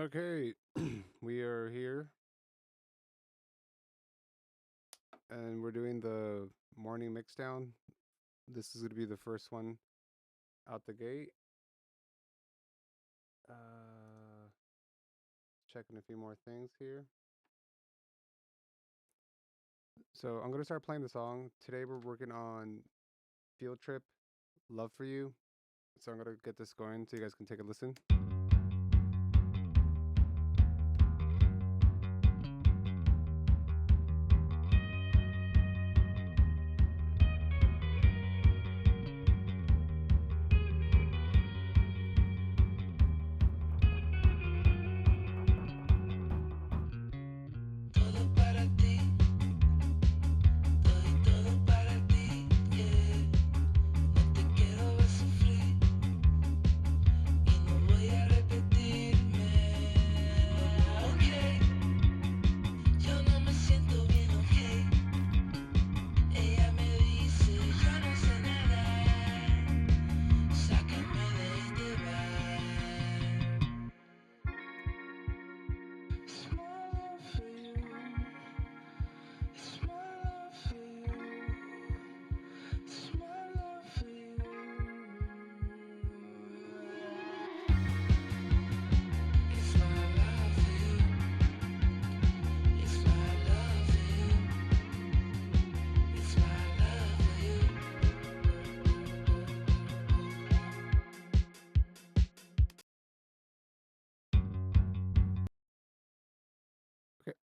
Okay, we are here and we're doing the morning mixdown. This is going to be the first one out the gate. Checking a few more things here. So I'm going to start playing the song. Today we're working on Field Trip, Love for You. So I'm going to get this going so you guys can take a listen.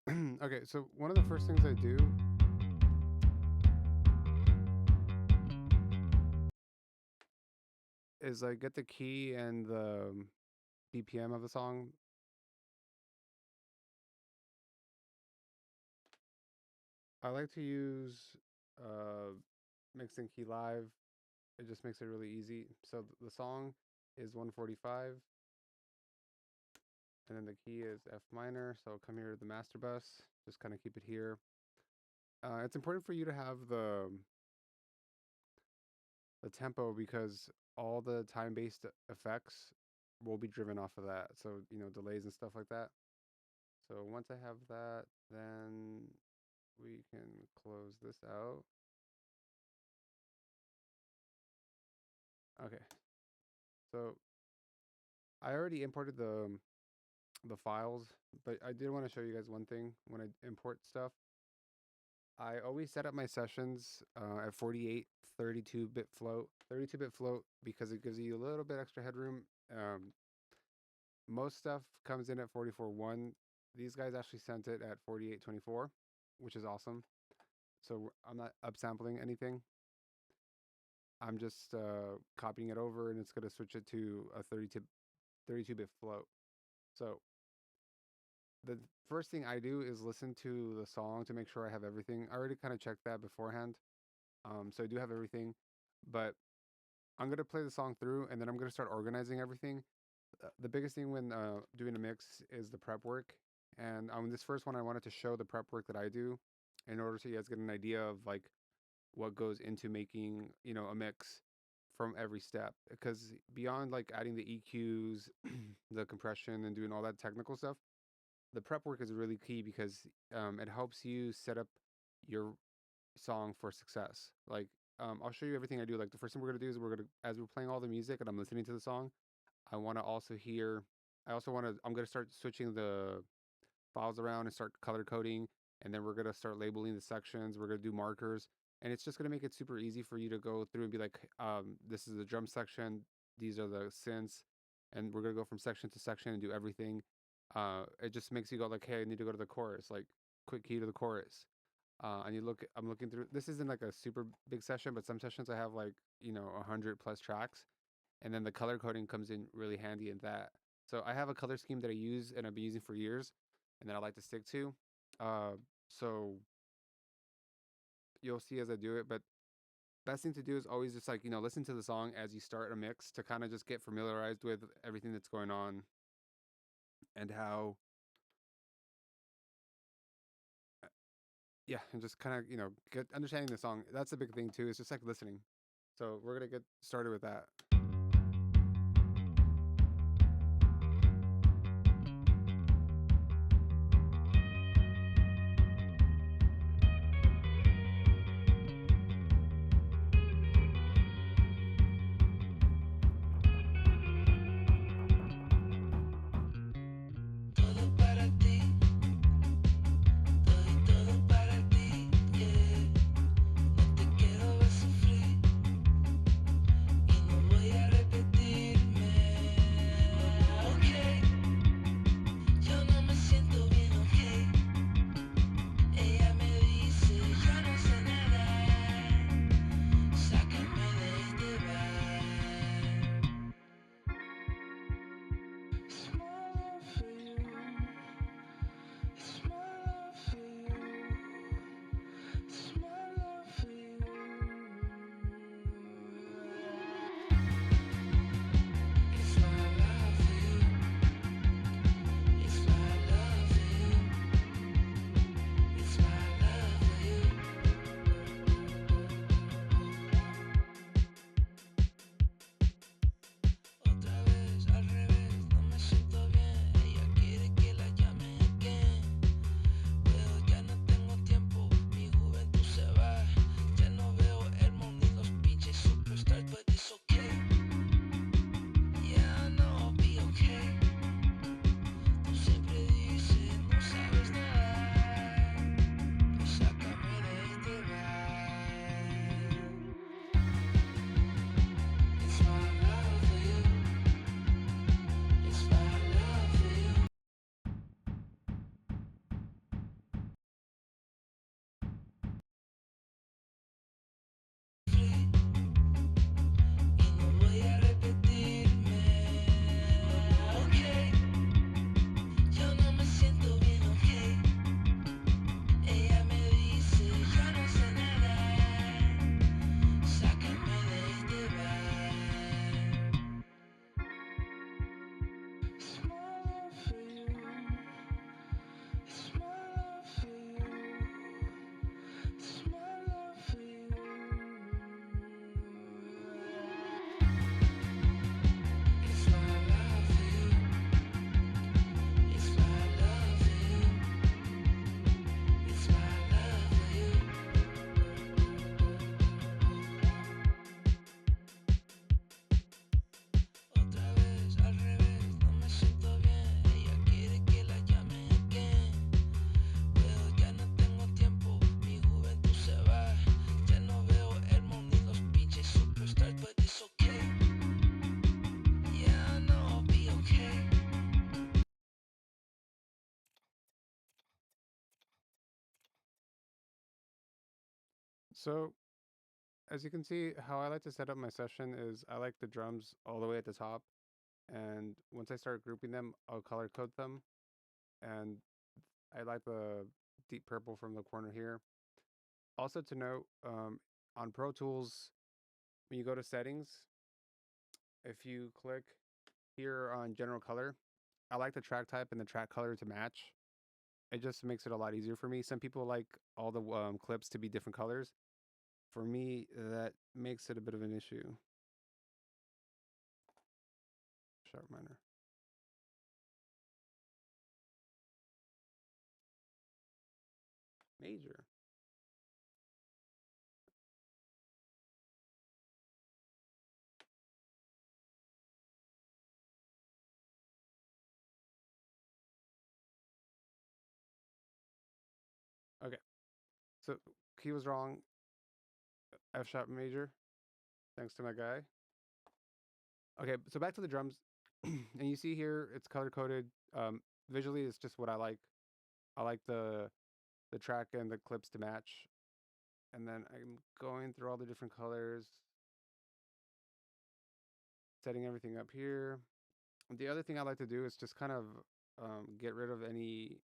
Okay, okay, so one of the first things I do is I get the key and the BPM of the song. I like to use mixing key live. It just makes it really easy. So the song is 145, and then the key is F minor. So I'll come here to the master bus, just kind of keep it here. It's important for you to have the tempo because all the time-based effects will be driven off of that. So delays and stuff like that. So once I have that, then we can close this out. Okay. So I already imported the files, but I did want to show you guys one thing when I import stuff. I always set up my sessions at 48 32-bit float. 32-bit float because it gives you a little bit extra headroom. Most stuff comes in at 44.1. These guys actually sent it at 48.24, which is awesome. So I'm not upsampling anything. I'm just copying it over, and it's going to switch it to a 32-bit float. So the first thing I do is listen to the song to make sure I have everything. I already kind of checked that beforehand. So I do have everything, but I'm going to play the song through and then I'm going to start organizing everything. The biggest thing when doing a mix is the prep work. And on this first one, I wanted to show the prep work that I do in order so you guys get an idea of like what goes into making, a mix from every step. Because beyond like adding the EQs, the compression, and doing all that technical stuff, the prep work is really key because it helps you set up your song for success. Like, I'll show you everything I do. Like, the first thing we're gonna do is as we're playing all the music and I'm listening to the song, I want to also hear. I also want to. I'm gonna start switching the files around and start color coding, and then we're gonna start labeling the sections. We're gonna do markers, and it's just gonna make it super easy for you to go through and be like, this is the drum section. These are the synths, and we're gonna go from section to section and do everything. It just makes you go like, hey, I need to go to the chorus. Like, quick key to the chorus. And I'm looking through. This isn't like a super big session, but some sessions I have like 100+ tracks, and then the color coding comes in really handy in that. So I have a color scheme that I use and I've been using for years, and that I like to stick to. Uh, so you'll see as I do it, but best thing to do is always just like listen to the song as you start a mix to kind of just get familiarized with everything that's going on and how yeah, and just kind of get understanding the song. That's a big thing too. It's just like listening. So we're gonna get started with that. So as you can see, how I like to set up my session is I like the drums all the way at the top, and once I start grouping them, I'll color code them, and I like the deep purple from the corner here. Also to note, on Pro Tools, when you go to settings, if you click here on general color, I like the track type and the track color to match. It just makes it a lot easier for me. Some people like all the clips to be different colors. For me, that makes it a bit of an issue. Sharp minor. Major. Okay. So key was wrong. F sharp major. Thanks to my guy. Okay, so back to the drums. And you see here it's color coded. Visually it's just what I like. I like the track and the clips to match. And then I'm going through all the different colors, setting everything up here. The other thing I like to do is just kind of get rid of any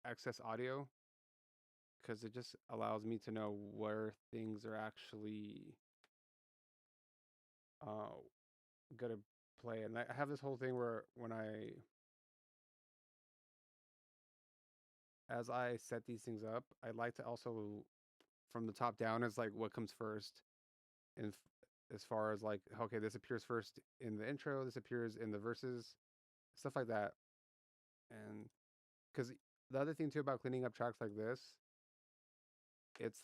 excess audio because it just allows me to know where things are actually uh, gonna play. And I have this whole thing where as I set these things up, I like to also from the top down is like what comes first, and as far as like okay, this appears first in the intro, this appears in the verses, stuff like that. And because the other thing too about cleaning up tracks like this, it's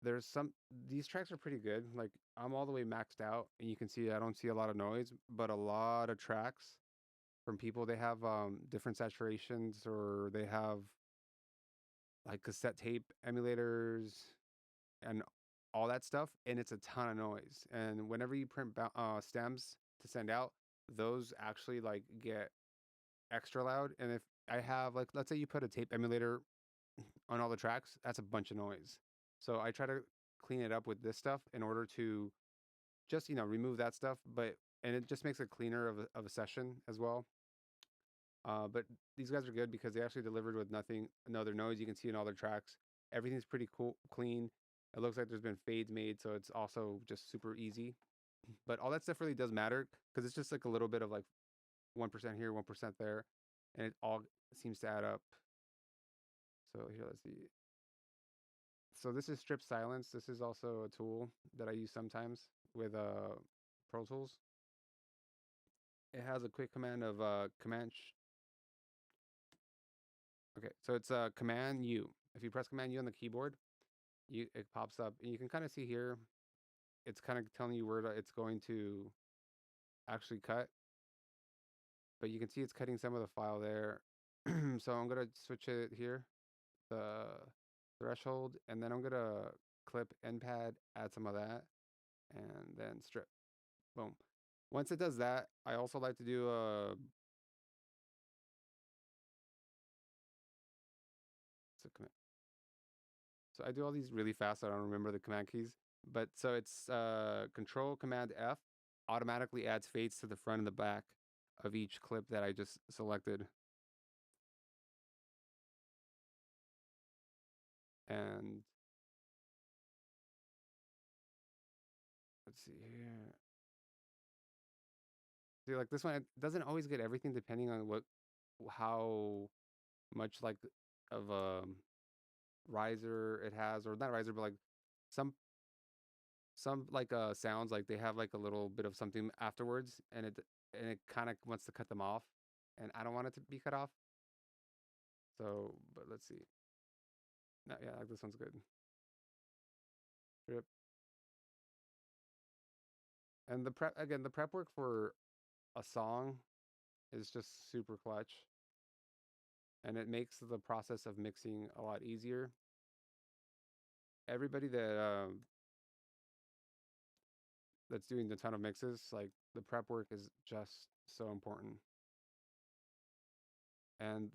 there's some these tracks are pretty good. Like I'm all the way maxed out, and you can see I don't see a lot of noise, but a lot of tracks from people they have different saturations or they have like cassette tape emulators and all that stuff, and it's a ton of noise. And whenever you print stems to send out, those actually like get extra loud. And if I have like let's say you put a tape emulator on all the tracks, that's a bunch of noise. So I try to clean it up with this stuff in order to just remove that stuff, but and it just makes it cleaner of a session as well. But these guys are good because they actually delivered with nothing, no other noise. You can see in all their tracks, everything's pretty cool, clean. It looks like there's been fades made, so it's also just super easy. But all that stuff really does matter because it's just like a little bit of like 1% here, 1% there, and it all seems to add up. So here, let's see. So this is strip silence. This is also a tool that I use sometimes with Pro Tools. It has a quick command of okay, so it's Command U. If you press Command U on the keyboard, it pops up, and you can kind of see here. It's kind of telling you where it's going to actually cut, but you can see it's cutting some of the file there. So I'm gonna switch it here, the threshold, and then I'm gonna clip end pad, add some of that, and then strip. Boom. Once it does that, I also like to do a so I do all these really fast. So I don't remember the command keys, but so it's Control Command F automatically adds fades to the front and the back of each clip that I just selected. And let's see here. See, like this one, it doesn't always get everything depending on how much like of riser it has, or not riser, but like some like sounds like they have like a little bit of something afterwards, and it kind of wants to cut them off, and I don't want it to be cut off. So, but let's see. No, yeah, like this one's good. Yep. And the prep again, the prep work for a song is just super clutch, and it makes the process of mixing a lot easier. Everybody that's doing a ton of mixes, like the prep work is just so important. And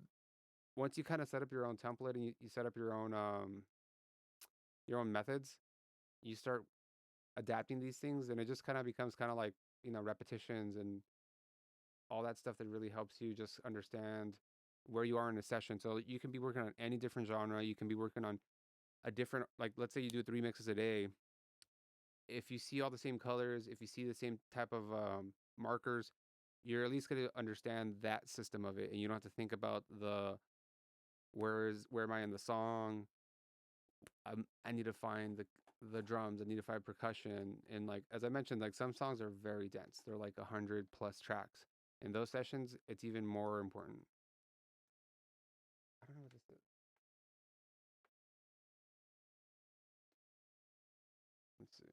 once you kind of set up your own template and you set up your own methods, you start adapting these things, and it just kind of becomes kind of like repetitions and all that stuff that really helps you just understand where you are in a session. So you can be working on any different genre. You can be working on a different, like, let's say you do 3 mixes a day. If you see all the same colors, if you see the same type of markers, you're at least going to understand that system of it, and you don't have to think about where am I in the song. I need to find the drums. I need to find percussion, and like as I mentioned, like some songs are very dense. They're like 100+ tracks. In those sessions, it's even more important. I don't know what this is. Let's see.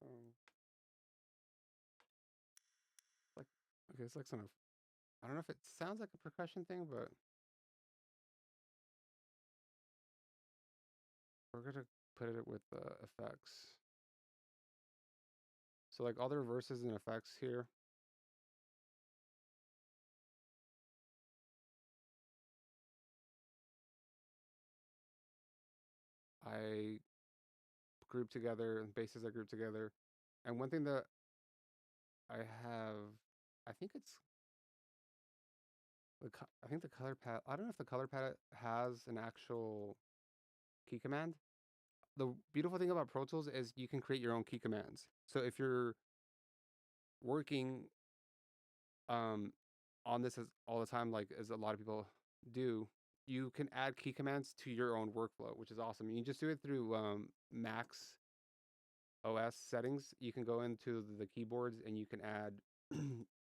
Um, like okay, it's like some. I don't know if it sounds like a percussion thing, but we're gonna put it with effects. So like all the reverses and effects here, I group together, and basses I group together. And one thing that I have, I think it's I think the color palette. I don't know if the color palette has an actual key command. The beautiful thing about Pro Tools is you can create your own key commands. So if you're working um, on this as all the time, like as a lot of people do, you can add key commands to your own workflow, which is awesome. You just do it through Max OS settings. You can go into the keyboards and you can add,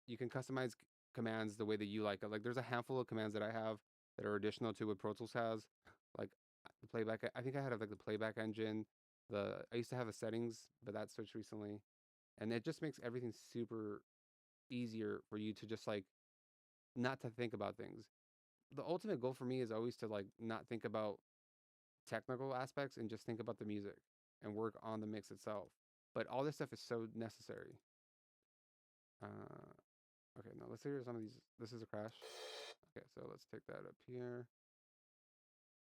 you can customize commands the way that you like it. Like there's a handful of commands that I have that are additional to what Pro Tools has, like the playback. I think I had like the playback engine. I used to have the settings, but that switched recently, and it just makes everything super easier for you to just like not to think about things. The ultimate goal for me is always to like not think about technical aspects and just think about the music and work on the mix itself. But all this stuff is so necessary. Uh, okay, now let's hear some of these. This is a crash. Okay, so let's take that up here,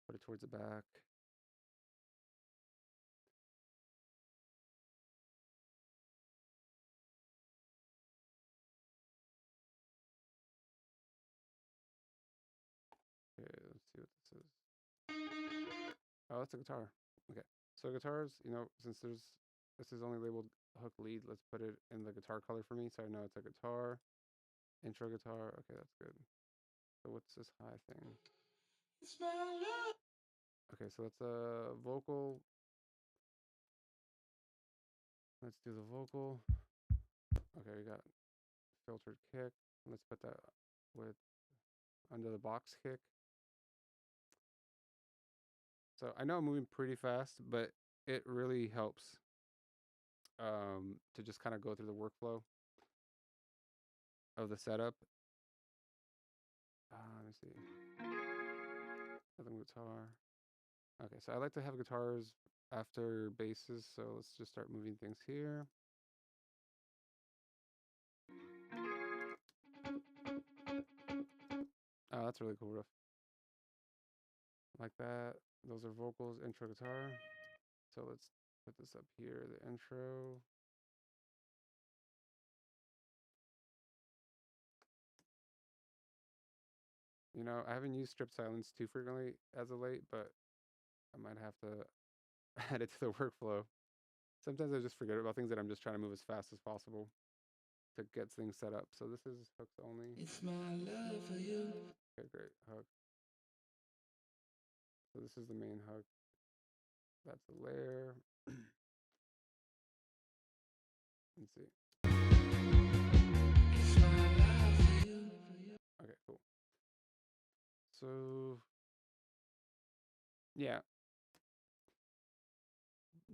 put it towards the back. Okay, let's see what this is. Oh, that's a guitar. Okay, so guitars, since this is only labeled hook lead, let's put it in the guitar color for me so I know it's a guitar. Intro guitar. Okay, that's good. So what's this high thing? Okay, so that's a vocal. Let's do the vocal. Okay, we got filtered kick. Let's put that with under the box kick. So I know I'm moving pretty fast, but it really helps to just kind of go through the workflow of the setup. Let me see. Rhythm guitar. Okay, so I like to have guitars after basses, so let's just start moving things here. Oh, that's a really cool riff. Like that. Those are vocals, intro guitar. So let's put this up here, the intro. I haven't used strip silence too frequently as of late, but I might have to add it to the workflow. Sometimes I just forget about things that I'm just trying to move as fast as possible to get things set up. So this is hooks only. It's my love for you. Okay, great. Hook. So this is the main hook. That's the layer. Let's see. Okay, cool. So yeah,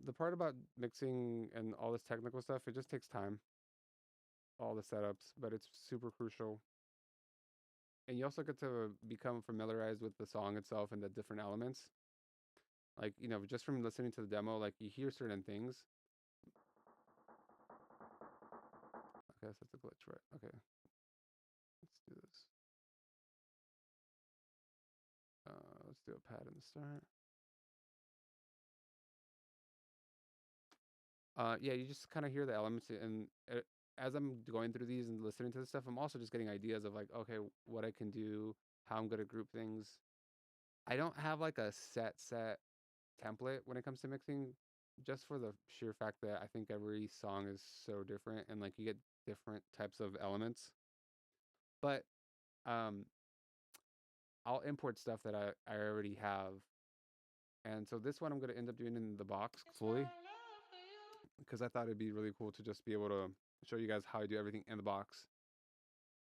the part about mixing and all this technical stuff, it just takes time, all the setups, but it's super crucial. And you also get to become familiarized with the song itself and the different elements. Like, you know, just from listening to the demo, like you hear certain things. Okay, so that's a glitch, right? Okay, let's do this. Let's do a pad in the start. Yeah, you just kind of hear the elements, and as I'm going through these and listening to this stuff, I'm also just getting ideas of like, okay, what I can do, how I'm gonna group things. I don't have like a set template when it comes to mixing, just for the sheer fact that I think every song is so different, and like you get different types of elements. But um, I'll import stuff that I already have, and so this one I'm gonna end up doing in the box fully because I thought it'd be really cool to just be able to show you guys how I do everything in the box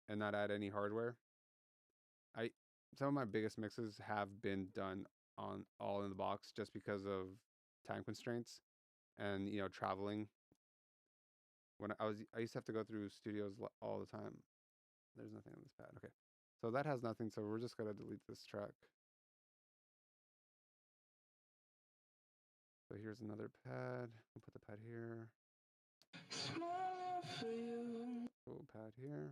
and not add any hardware. I Some of my biggest mixes have been done on all in the box just because of time constraints and traveling. When I used to have to go through studios all the time. There's nothing on this pad. Okay, so that has nothing. So we're just gonna delete this track. So here's another pad. We'll put the pad here. Cool pad here.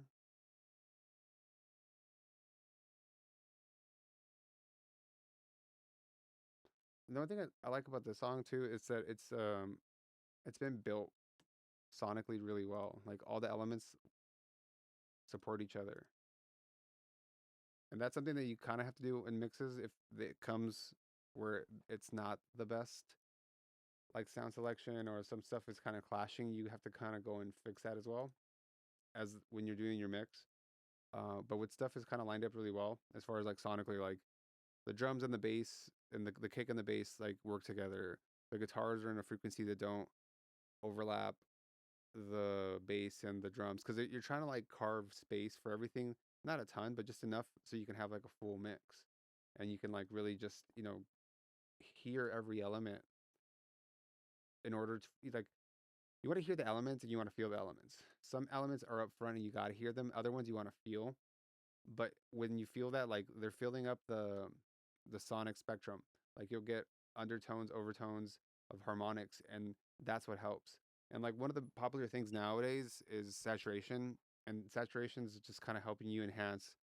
The one thing I like about this song too is that it's been built sonically really well. Like all the elements support each other. And that's something that you kind of have to do in mixes if it comes where it's not the best, like sound selection or some stuff is kind of clashing. You have to kind of go and fix that as well as when you're doing your mix. But with stuff is kind of lined up really well as far as like sonically, like the drums and the bass and the kick and the bass like work together. The guitars are in a frequency that don't overlap the bass and the drums because you're trying to like carve space for everything, not a ton, but just enough so you can have like a full mix, and you can like really just hear every element in order to like you want to hear the elements and you want to feel the elements. Some elements are up front and you got to hear them. Other ones you want to feel. But when you feel that, like they're filling up the sonic spectrum. Like you'll get undertones, overtones of harmonics, and that's what helps. And like one of the popular things nowadays is saturation, and saturation is just kind of helping you enhance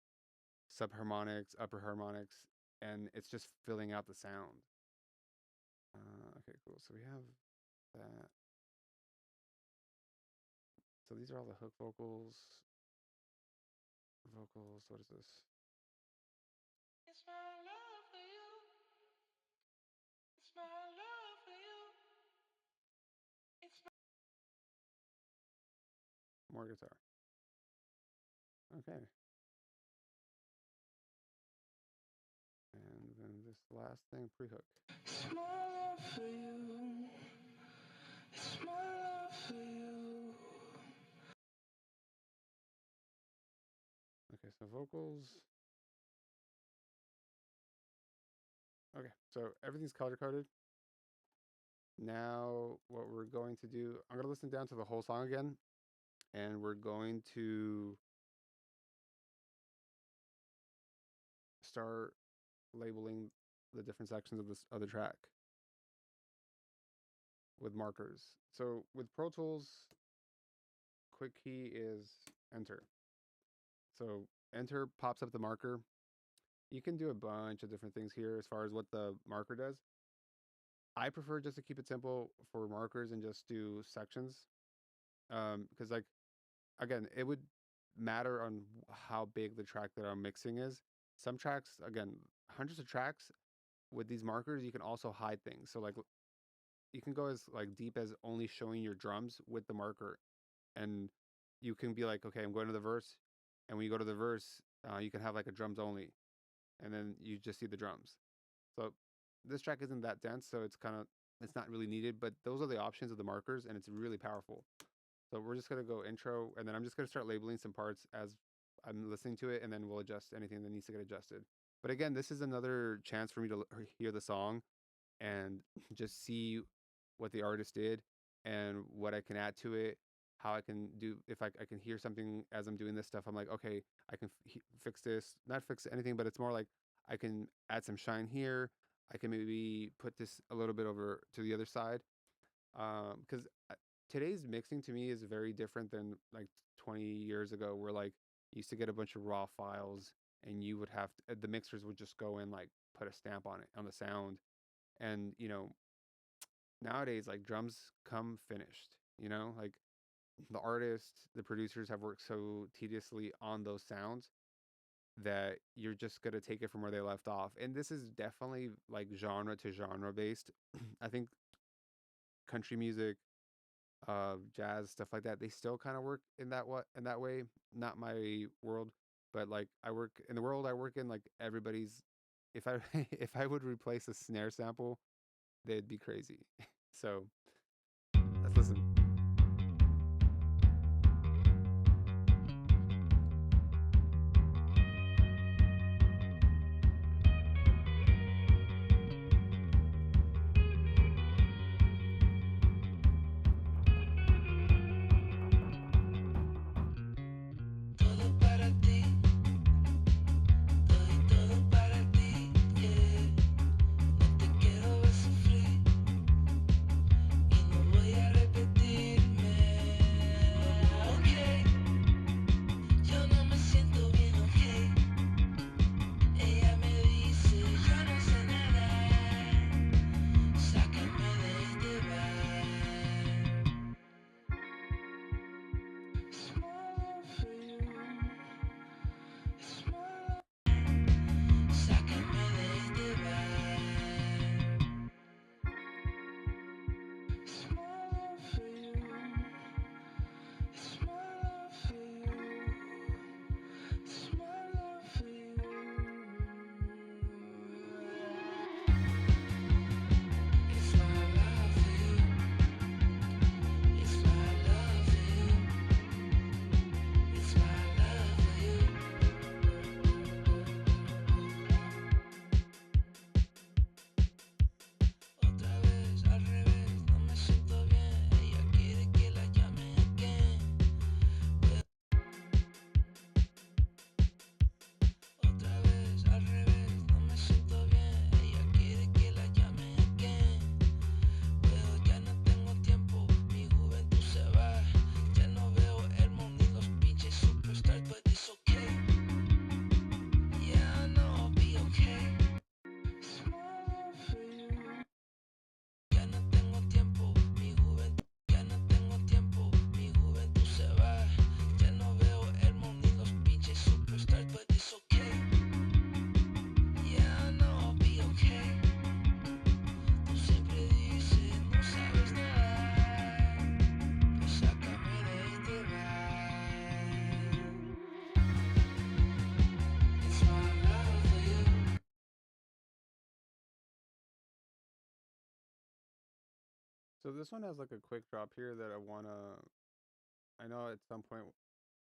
subharmonics, upper harmonics, and it's just filling out the sound. Okay, cool. So we have that. So these are all the hook vocals. Vocals. What is this? It's my love for you. It's my love for you. It's more guitar. Okay. And then this last thing, pre-hook. It's my love for you. It's my love for you. Okay, so vocals. Okay, so everything's color coded. Now, what we're going to do, I'm going to listen down to the whole song again, and we're going to start labeling the different sections of this other track with markers. So with Pro Tools, quick key is enter. So enter pops up the marker. You can do a bunch of different things here as far as what the marker does. I prefer just to keep it simple for markers and just do sections. Because like again, it would matter on how big the track that I'm mixing is. Some tracks, again, hundreds of tracks with these markers, you can also hide things. So like you can go as like deep as only showing your drums with the marker, and you can be like, okay, I'm going to the verse, and when you go to the verse, you can have like a drums only, and then you just see the drums. So this track isn't that dense, so it's not really needed, but those are the options of the markers, and it's really powerful. So we're just gonna go intro, and then I'm just gonna start labeling some parts as I'm listening to it, and then we'll adjust anything that needs to get adjusted. But again, this is another chance for me to hear the song and just see what the artist did and what I can add to it. How I can do if I can hear something as I'm doing this stuff. I'm like, okay, I can fix this. Not fix anything, but it's more like I can add some shine here. I can maybe put this a little bit over to the other side. Because today's mixing to me is very different than like 20 years ago, where like you used to get a bunch of raw files and you would have the mixers would just go and like put a stamp on it on the sound. And nowadays like drums come finished. Like the artists, the producers have worked so tediously on those sounds that you're just gonna take it from where they left off. And this is definitely like genre to genre based. I think country music, jazz, stuff like that, they still kind of work in that way. Not my world, but like I work in the world I work in, like everybody's. If I if I would replace a snare sample, they'd be crazy. So let's listen. So this one has like a quick drop here that I know at some point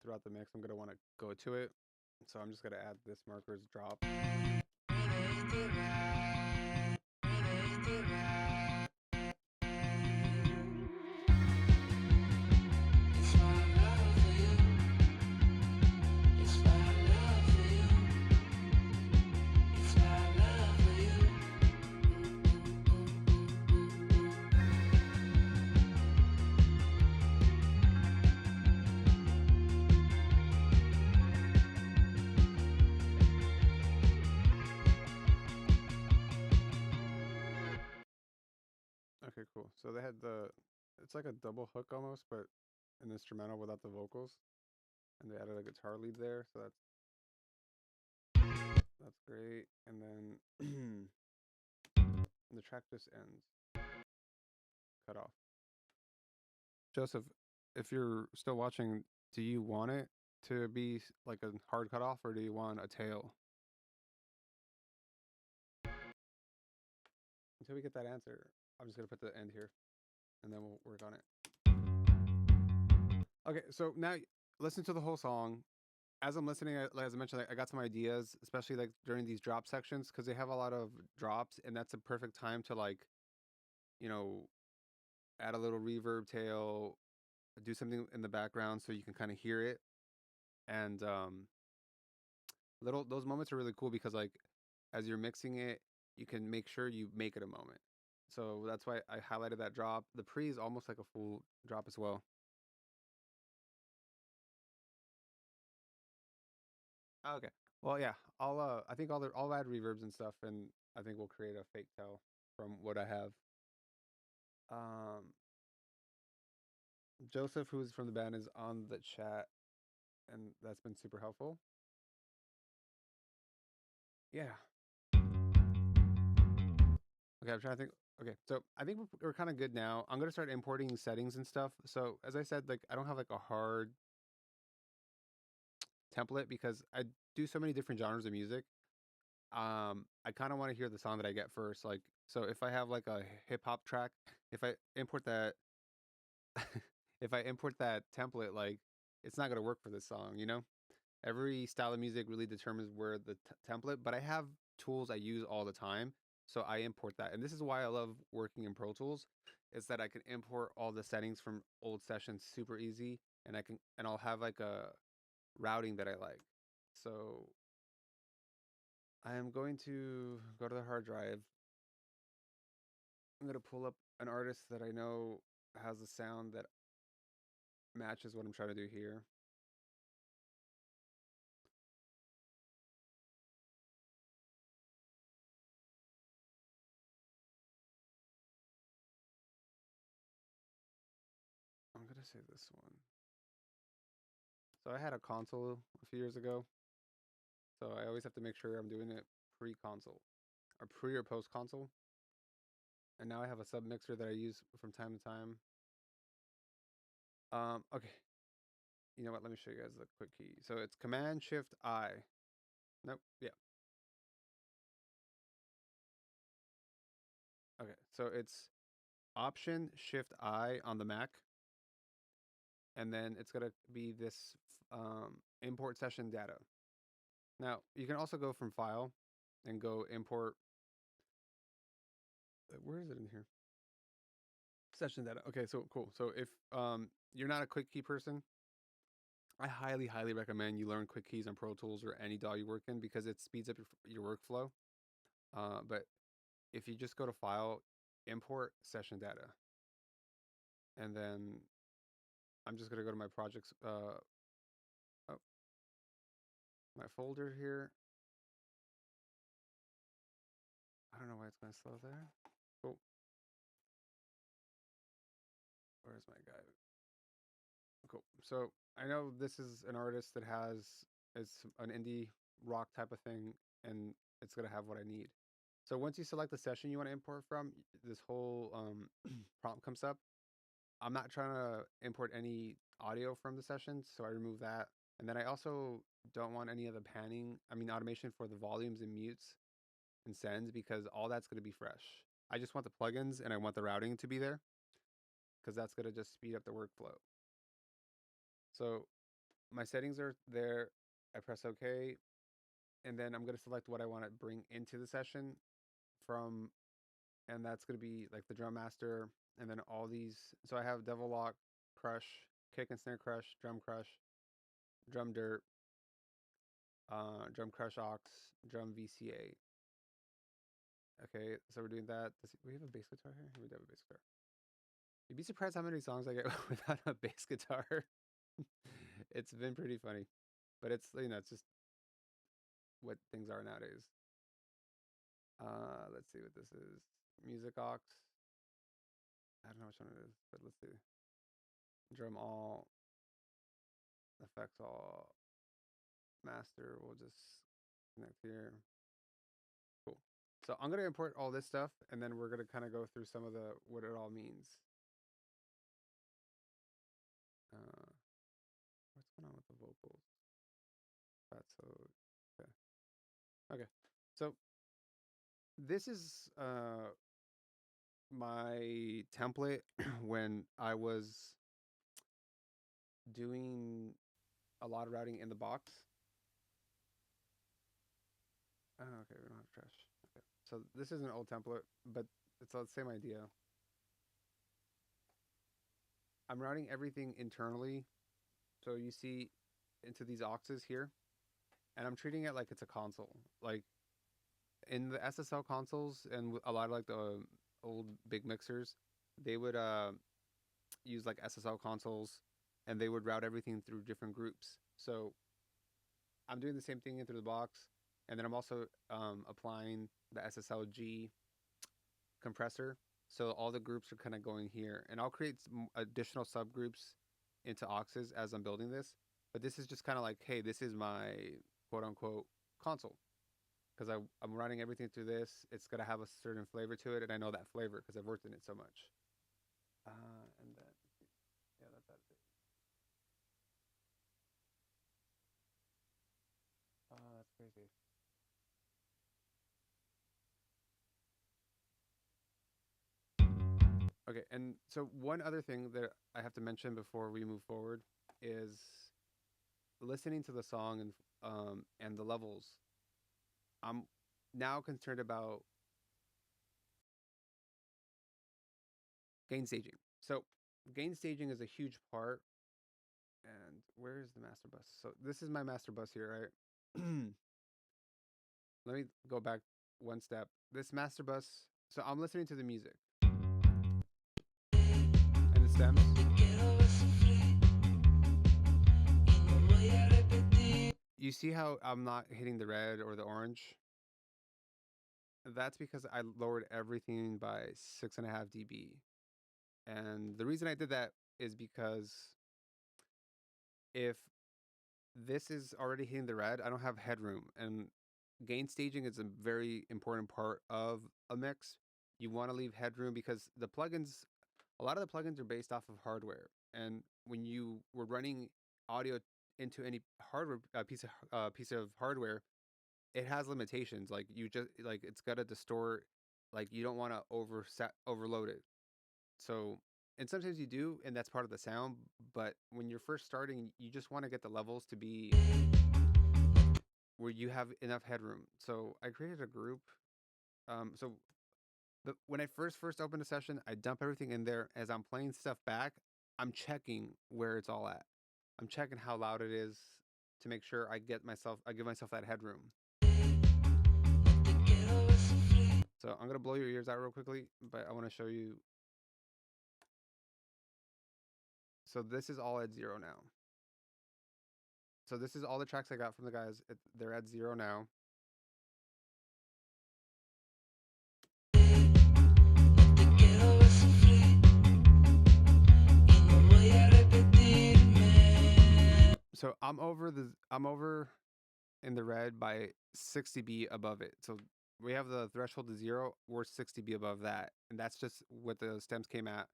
throughout the mix I'm gonna want to go to it. So I'm just gonna add this marker's drop. Okay, cool. So they had it's like a double hook almost, but an instrumental without the vocals, and they added a guitar lead there, so that's great. And then the track just ends. cut off. Joseph, if you're still watching, do you want it to be like a hard cutoff, or do you want a tail? Until we get that answer, I'm just gonna put the end here, and then we'll work on it. Okay, so now listen to the whole song. As I'm listening, as I mentioned, I got some ideas, especially like during these drop sections, because they have a lot of drops, and that's a perfect time to like, you know, add a little reverb tail, do something in the background so you can kind of hear it, and little those moments are really cool because like as you're mixing it, you can make sure you make it a moment. So that's why I highlighted that drop. The pre is almost like a full drop as well. Okay. Well, yeah. I think I'll add reverbs and stuff, and I think we'll create a fake tell from what I have. Um, Joseph, who is from the band, is on the chat, and that's been super helpful. Yeah. Okay, I'm trying to think. Okay, so I think we're kind of good now. I'm gonna start importing settings and stuff. So as I said, like I don't have like a hard template because I do so many different genres of music. I kind of want to hear the song that I get first. Like, so if I have like a hip hop track, if I import that, if I import that template, like it's not gonna work for this song. Every style of music really determines where the template. But I have tools I use all the time, so I import that. And this is why I love working in Pro Tools, is that I can import all the settings from old sessions super easy, and I'll have like a routing that I like. So I am going to go to the hard drive. I'm going to pull up an artist that I know has a sound that matches what I'm trying to do here. I'm going to say this one. So I had a console a few years ago, so I always have to make sure I'm doing it pre-console or pre or post console. And now I have a sub mixer that I use from time to time. Okay. You know what? Let me show you guys the quick key. So it's Command Shift I. Nope. Yeah. Okay. So it's Option Shift I on the Mac, and then it's gonna be this import session data. Now you can also go from File and go import. Where is it in here? Session data. Okay, so cool. So if you're not a quick key person, I highly, highly recommend you learn quick keys on Pro Tools or any DAW you work in because it speeds up your workflow. But if you just go to File, import session data, and then I'm just gonna go to my projects, oh, my folder here. I don't know why it's going slow there. Cool. Where's my guy? Cool. So I know this is an artist that it's an indie rock type of thing, and it's gonna have what I need. So once you select the session you want to import from, this whole prompt comes up. I'm not trying to import any audio from the session, so I remove that. And then I also don't want any of the automation for the volumes and mutes and sends because all that's going to be fresh. I just want the plugins and I want the routing to be there because that's going to just speed up the workflow. So my settings are there. I press OK, and then I'm going to select what I want to bring into the session from, and that's going to be like the drum master, and then all these. So I have Devil Lock, Crush, Kick and Snare Crush, Drum Crush, Drum Dirt, Drum Crush Aux, Drum VCA. Okay, so we're doing that. We have a bass guitar here? We do have a bass guitar. You'd be surprised how many songs I get without a bass guitar. It's been pretty funny, but it's just what things are nowadays. Let's see what this is. Music aux. I don't know which one it is, but let's see. Drum all, effects all, master. We'll just connect here. Cool. So I'm gonna import all this stuff, and then we're gonna kind of go through some of what it all means. Uh, what's going on with the vocals? That's so okay. Okay, so this is my template when I was doing a lot of routing in the box. Oh, okay, we don't have trash. Okay, so this is an old template, but it's the same idea. I'm routing everything internally, so you see into these auxes here, and I'm treating it like it's a console. Like in the SSL consoles and a lot of like the old big mixers, they would use like SSL consoles, and they would route everything through different groups. So I'm doing the same thing into the box, and then I'm also applying the SSLG compressor. So all the groups are kind of going here, and I'll create some additional subgroups into auxes as I'm building this. But this is just kind of like, hey, this is my quote unquote console because I'm running everything through this. It's gonna have a certain flavor to it, and I know that flavor because I've worked in it so much. And then yeah, that's it. That's crazy. Okay, and so one other thing that I have to mention before we move forward is listening to the song and the levels. I'm now concerned about gain staging. So gain staging is a huge part. And where is the master bus? So this is my master bus here, right? Let me go back one step. This master bus. So I'm listening to the music and the stems. You see how I'm not hitting the red or the orange? That's because I lowered everything by 6.5 dB. And the reason I did that is because if this is already hitting the red, I don't have headroom. And gain staging is a very important part of a mix. You want to leave headroom because a lot of the plugins are based off of hardware. And when you were running audio into any hardware piece of hardware, it has limitations. Like you just like it's got to distort. Like you don't want to overload it. So and sometimes you do, and that's part of the sound. But when you're first starting, you just want to get the levels to be where you have enough headroom. So I created a group. So when I first opened a session, I dump everything in there. As I'm playing stuff back, I'm checking where it's all at. I'm checking how loud it is to make sure I give myself that headroom. So I'm gonna blow your ears out real quickly, but I want to show you. So this is all at 0 now. So this is all the tracks I got from the guys. They're at 0 now. So I'm over in the red by 6 dB above it. So we have the threshold to 0. We're 6 dB above that, and that's just what the stems came at.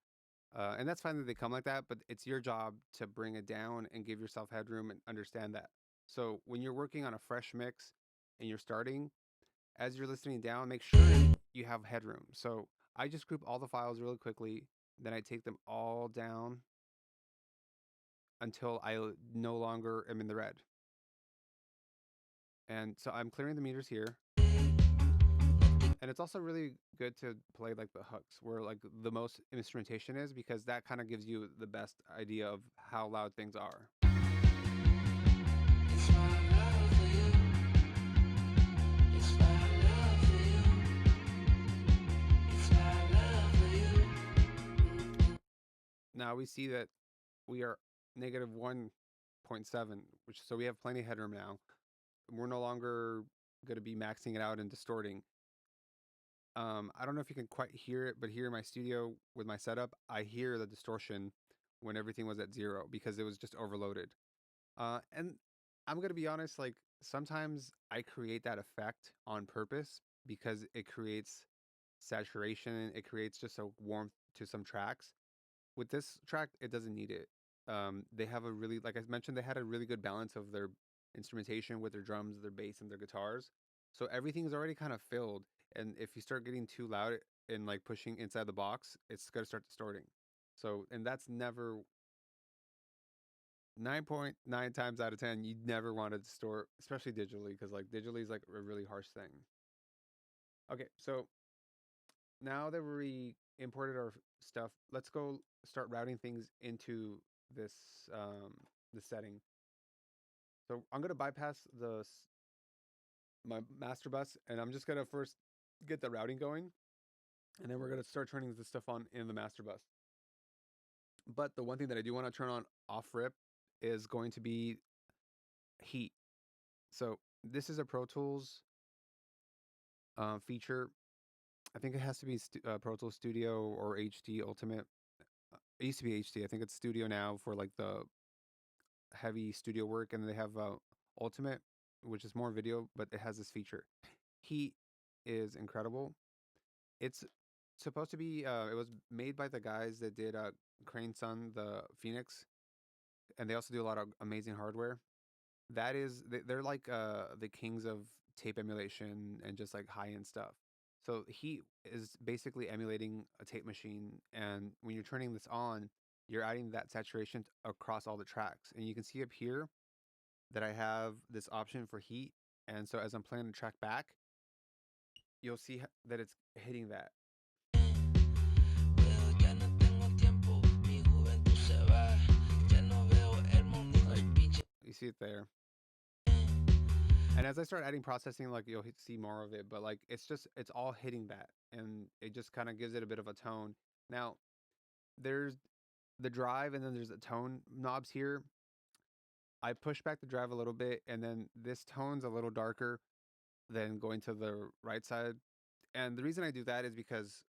And that's fine that they come like that, but it's your job to bring it down and give yourself headroom and understand that. So when you're working on a fresh mix and you're starting, as you're listening down, make sure you have headroom. So I just group all the files really quickly, then I take them all down until I no longer am in the red. And so I'm clearing the meters here. And it's also really good to play like the hooks where like the most instrumentation is, because that kind of gives you the best idea of how loud things are. Now we see that we are negative 1.7, which so we have plenty of headroom now. We're no longer going to be maxing it out and distorting. I don't know if you can quite hear it, but here in my studio with my setup, I hear the distortion when everything was at 0 because it was just overloaded. And I'm gonna be honest, like sometimes I create that effect on purpose because it creates saturation. It creates just a warmth to some tracks. With this track, it doesn't need it. they have a really, like I mentioned, they had a really good balance of their instrumentation with their drums, their bass, and their guitars. So everything's already kind of filled. And if you start getting too loud and like pushing inside the box, it's gonna start distorting. So, and that's never 9.9 times out of 10, you never want to distort, especially digitally, because like digitally is like a really harsh thing. Okay, so now that we imported our stuff, let's go start routing things into this this setting. So I'm gonna bypass my master bus, and I'm just gonna first get the routing going, and then we're gonna start turning the stuff on in the master bus. But the one thing that I do want to turn on off rip is going to be heat. So this is a Pro Tools feature. I think it has to be Pro Tools Studio or HD Ultimate. It used to be HD. I think it's Studio now for like the heavy studio work, and they have Ultimate, which is more video, but it has this feature. Heat is incredible. It's supposed to be. It was made by the guys that did Crane Sun, the Phoenix, and they also do a lot of amazing hardware. That is, they're like the kings of tape emulation and just like high end stuff. So Heat is basically emulating a tape machine, and when you're turning this on, you're adding that saturation across all the tracks. And you can see up here that I have this option for Heat, and so as I'm playing the track back, you'll see that it's hitting that. You see it there. And as I start adding processing, like you'll see more of it, but like it's all hitting that, and it just kind of gives it a bit of a tone. Now, there's the drive, and then there's the tone knobs here. I push back the drive a little bit, and then this tone's a little darker than going to the right side. And the reason I do that is because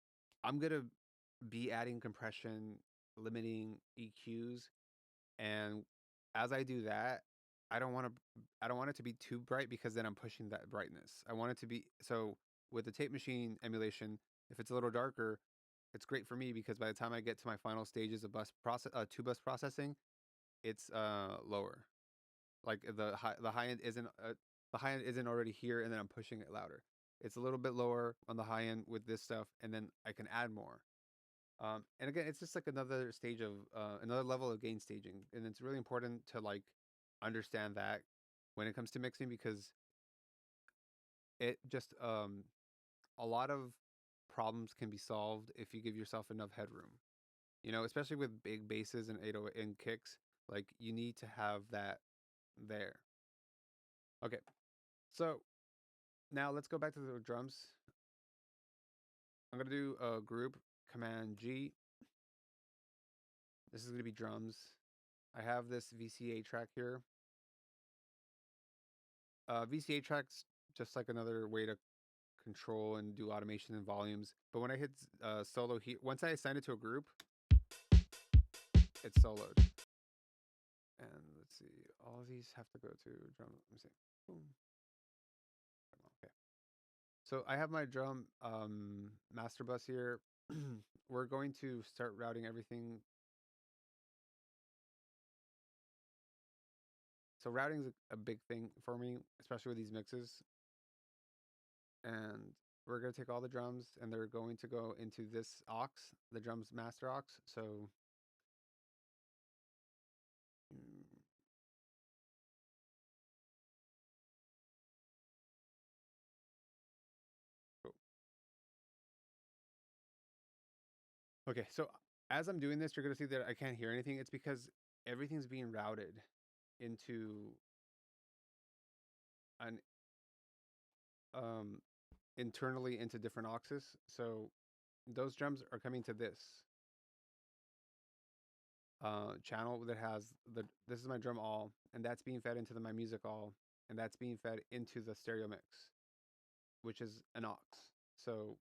I'm gonna be adding compression, limiting EQs, and as I do that, I don't want to I don't want it to be too bright, because then I'm pushing that brightness. I want it to be, so with the tape machine emulation, if it's a little darker, it's great for me, because by the time I get to my final stages of two bus processing, it's lower. Like the high end isn't already here, and then I'm pushing it louder. It's a little bit lower on the high end with this stuff, and then I can add more. And again, it's just like another stage of another level of gain staging, and it's really important to like understand that when it comes to mixing, because it just a lot of problems can be solved if you give yourself enough headroom. You know, especially with big basses and 808 and kicks, like you need to have that there. Okay, so now let's go back to the drums. I'm gonna do a group, Command G. This is gonna be drums. I have this VCA track here. VCA tracks just like another way to control and do automation and volumes. But when I hit solo here, once I assign it to a group, it's soloed. And let's see, all of these have to go to drum. Let me see. Boom. Okay. So I have my drum master bus here. We're going to start routing everything. So routing is a big thing for me, especially with these mixes. And we're going to take all the drums, and they're going to go into this aux, the drums master aux. So cool. Okay, so as I'm doing this, you're going to see that I can't hear anything. It's because everything's being routed into an internally into different auxes. So those drums are coming to this channel that has this is my drum all, and that's being fed into my music all, and that's being fed into the stereo mix, which is an aux. So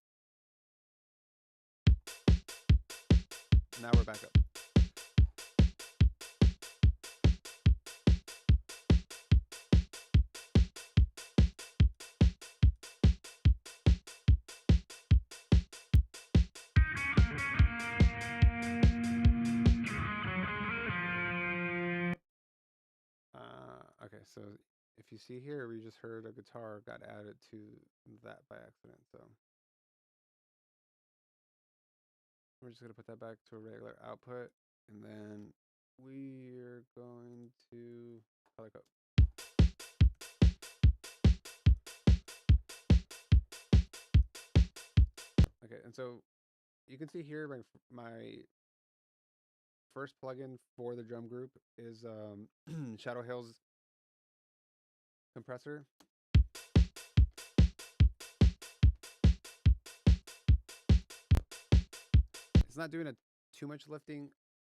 now we're back up. Okay, so if you see here, we just heard a guitar got added to that by accident. So we're just gonna put that back to a regular output, and then we're going to color code. Okay, and so you can see here my first plugin for the drum group is Shadow Hill's compressor. It's not doing too much lifting.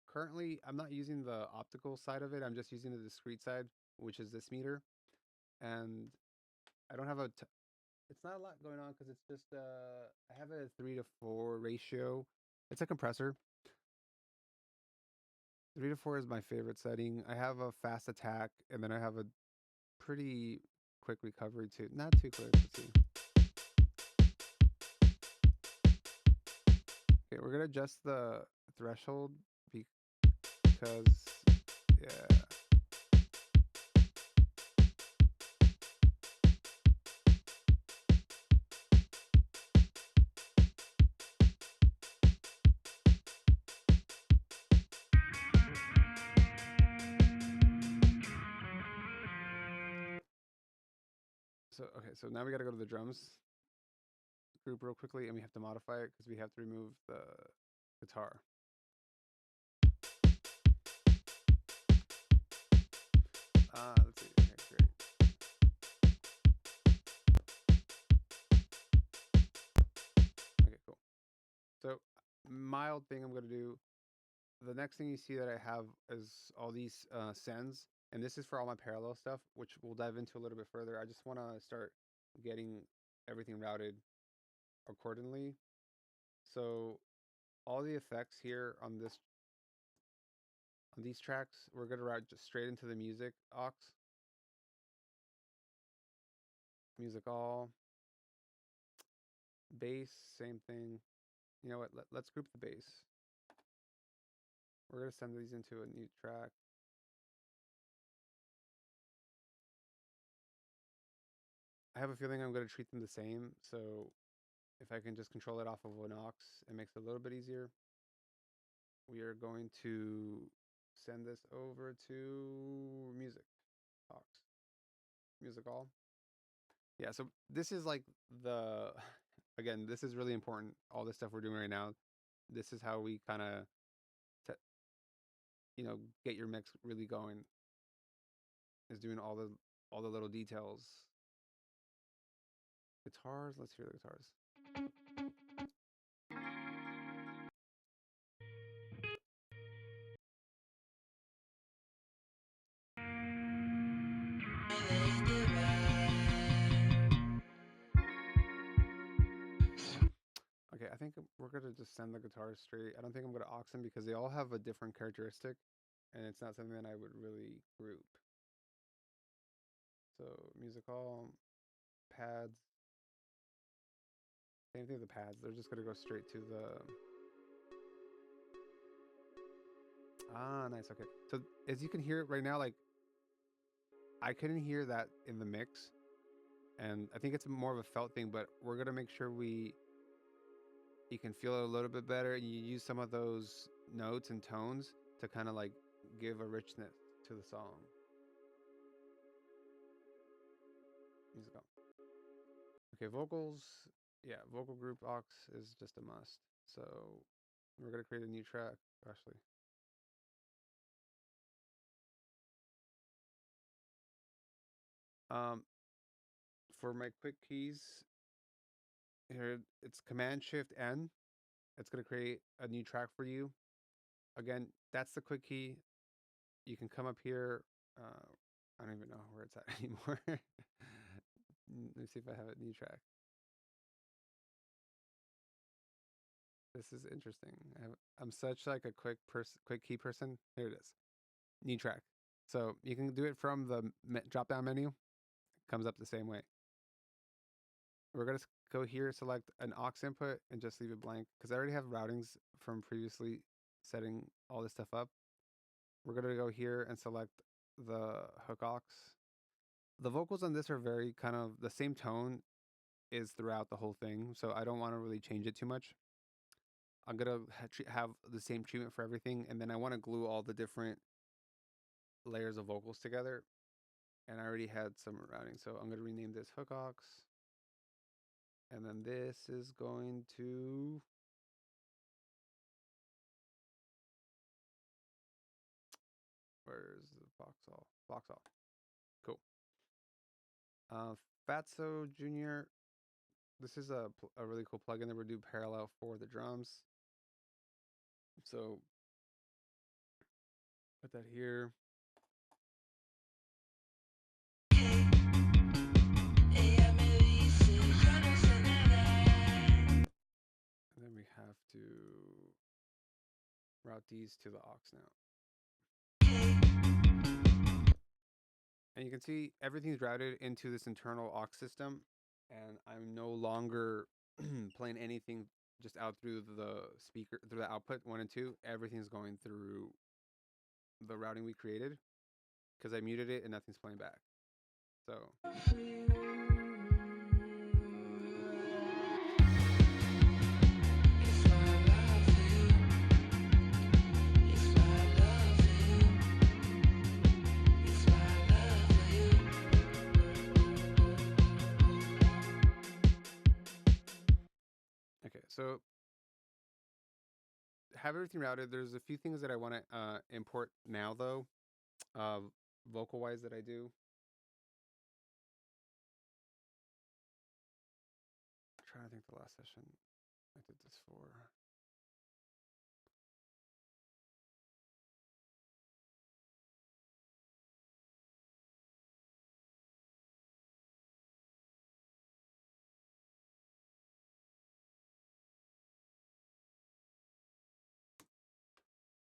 Currently, I'm not using the optical side of it. I'm just using the discrete side, which is this meter. And I don't have it's not a lot going on because it's just I have a 3-to-4 ratio. It's a compressor. 3-to-4 is my favorite setting. I have a fast attack, and then I have a pretty quick recovery too. Not too quick. Let's see. Okay, we're gonna adjust the threshold because yeah. So okay, so now we got to go to the drums group real quickly, and we have to modify it because we have to remove the guitar. Let's see. Okay, great. Okay, cool. So mild thing I'm gonna do. The next thing you see that I have is all these sends, and this is for all my parallel stuff, which we'll dive into a little bit further. I just want to start getting everything routed accordingly. So all the effects here on these tracks, we're gonna route just straight into the music aux. Music all. Bass, same thing. You know what? Let's group the bass. We're gonna send these into a new track. I have a feeling I'm gonna treat them the same. So if I can just control it off of an aux, it makes it a little bit easier. We are going to send this over to music aux. Music all. Yeah, so this is like the again, this is really important. All this stuff we're doing right now. This is how we kind of get your mix really going, is doing all the little details. Guitars, let's hear the guitars. Okay, I think we're gonna just send the guitars straight. I don't think I'm gonna aux them because they all have a different characteristic, and it's not something that I would really group. So musical pads, same thing with the pads. They're just gonna go straight to the. Ah, nice. Okay, so as you can hear it right now, like I couldn't hear that in the mix, and I think it's more of a felt thing. But we're gonna make sure you can feel it a little bit better, and you use some of those notes and tones to kind of like give a richness to the song. Musical. Okay, vocals. Yeah, vocal group aux is just a must. So we're gonna create a new track, actually. Um, for my quick keys, here it's Command Shift N. It's gonna create a new track for you. Again, that's the quick key. You can come up here. I don't even know where it's at anymore. Let me see if I have a new track. This is interesting. I'm such like a quick key person. Here it is. New track. So you can do it from the drop down menu. It comes up the same way. We're gonna go here, select an aux input, and just leave it blank because I already have routings from previously setting all this stuff up. We're gonna go here and select the hook aux. The vocals on this are very kind of the same tone is throughout the whole thing, so I don't want to really change it too much. I'm gonna have the same treatment for everything, and then I want to glue all the different layers of vocals together. And I already had some routing, so I'm gonna rename this hook aux, and then this is going to where's the Vauxhall? Vauxhall. Cool. Fatso Junior. This is a really cool plugin that we do parallel for the drums. So put that here. And then we have to route these to the aux now. And you can see everything's routed into this internal aux system. And I'm no longer playing anything just out through the speaker, through the output 1 and 2. Everything's going through the routing we created because I muted it and nothing's playing back. So okay, so have everything routed. There's a few things that I want to import now though, vocal wise that I do. I'm trying to think the last session I did this for.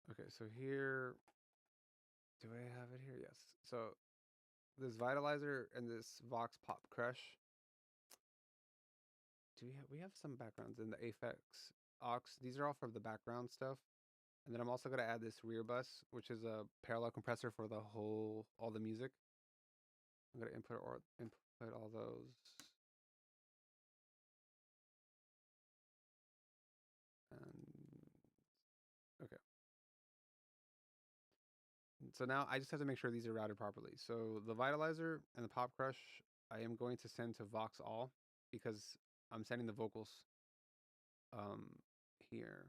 Okay, so here, do I have it here? Yes. So this Vitalizer and this Vox Pop Crush. We have some backgrounds in the Aphex aux. These are all for the background stuff. And then I'm also going to add this rear bus, which is a parallel compressor for all the music. I'm going to input all those. And okay. So now I just have to make sure these are routed properly. So the Vitalizer and the Pop Crush, I am going to send to Vox All because I'm sending the vocals here.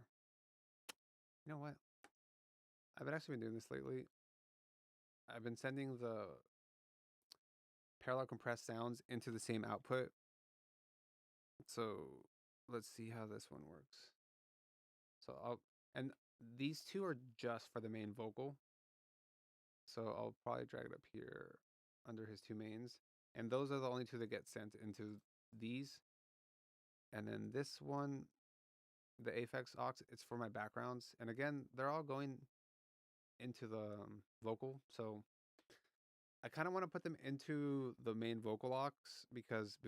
You know what? I've actually been doing this lately. I've been sending the parallel compressed sounds into the same output. So let's see how this one works. So and these two are just for the main vocal. So I'll probably drag it up here under his two mains. And those are the only two that get sent into these. And then this one, the Aphex aux, it's for my backgrounds. And again, they're all going into the vocal. So I kind of want to put them into the main vocal aux because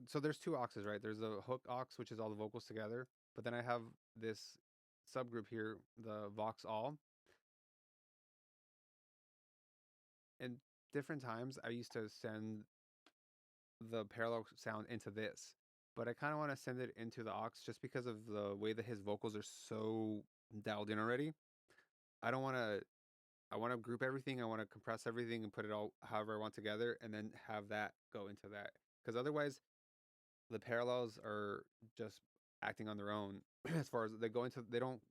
so there's two auxes, right? There's the hook aux, which is all the vocals together. But then I have this subgroup here, the Vox All. And different times I used to send the parallel sound into this, but I kind of want to send it into the aux just because of the way that his vocals are so dialed in already. I don't want to. I want to group everything. I want to compress everything and put it all however I want together, and then have that go into that. Because otherwise, the parallels are just acting on their own. As far as they don't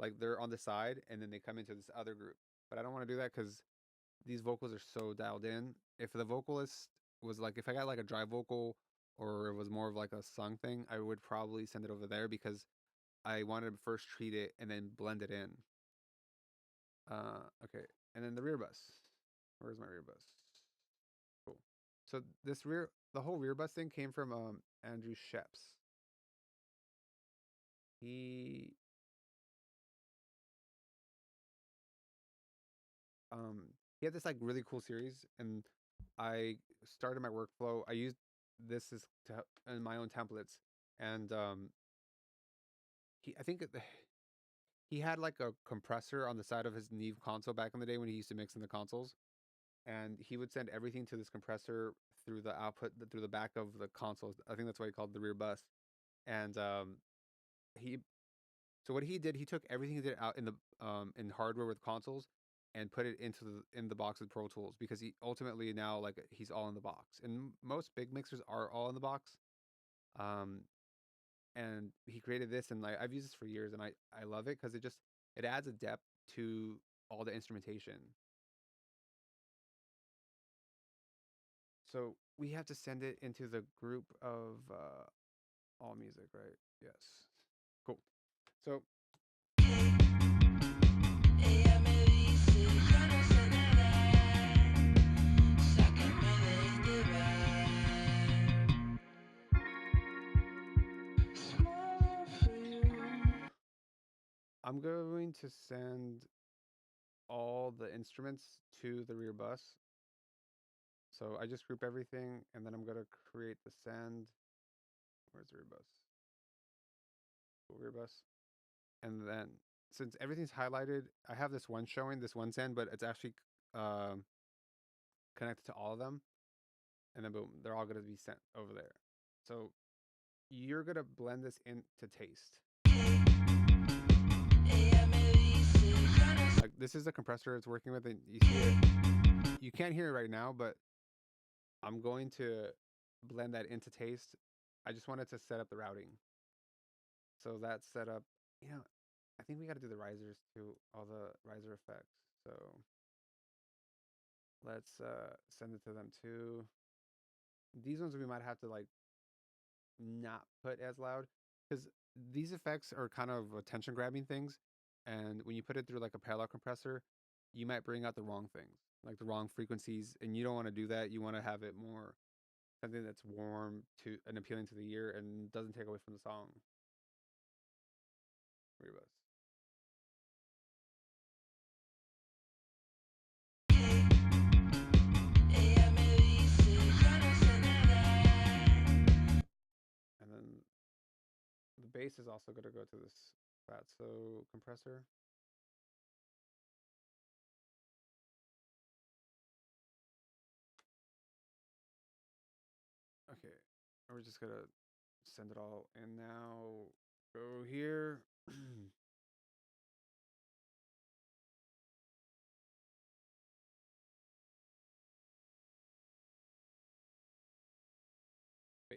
like they're on the side and then they come into this other group. But I don't want to do that because these vocals are so dialed in. If the vocalist was like, if I got like a dry vocal or it was more of like a sung thing, I would probably send it over there because I wanted to first treat it and then blend it in. Okay, and then the rear bus. Where's my rear bus? Cool. So the whole rear bus thing came from Andrew Sheps. He he had this like really cool series, and I started my workflow. I used this in my own templates, and I think he had like a compressor on the side of his Neve console back in the day when he used to mix in the consoles. and he would send everything to this compressor through the output through the back of the console. I think that's why he called it the rear bus. And he so what he did, he took everything he did out in hardware with consoles and put it into the box with Pro Tools, because he ultimately now, like, he's all in the box. And most big mixers are all in the box. Um, and he created this, and like I've used this for years, and I love it because it adds a depth to all the instrumentation. So we have to send it into the group of all music, right? Yes. Cool. So I'm going to send all the instruments to the rear bus. So I just group everything, and then I'm going to create the send. Where's the rear bus? Cool, rear bus. And then since everything's highlighted, I have this one showing, this one send, but it's actually connected to all of them. And then boom, they're all going to be sent over there. So you're going to blend this into taste. Like, this is the compressor it's working with, and you see it. You can't hear it right now, but I'm going to blend that into taste. I just wanted to set up the routing. So that's set up. I think we got to do the risers too, all the riser effects. So let's send it to them too. These ones we might have to like not put as loud, because these effects are kind of attention grabbing things, and when you put it through like a parallel compressor, you might bring out the wrong things, like the wrong frequencies, and you don't want to do that. You want to have it more something that's warm to and appealing to the ear and doesn't take away from the song. Rebus. And then the bass is also going to go to this Fatso compressor. Okay, we're just going to send it all in now. Go here.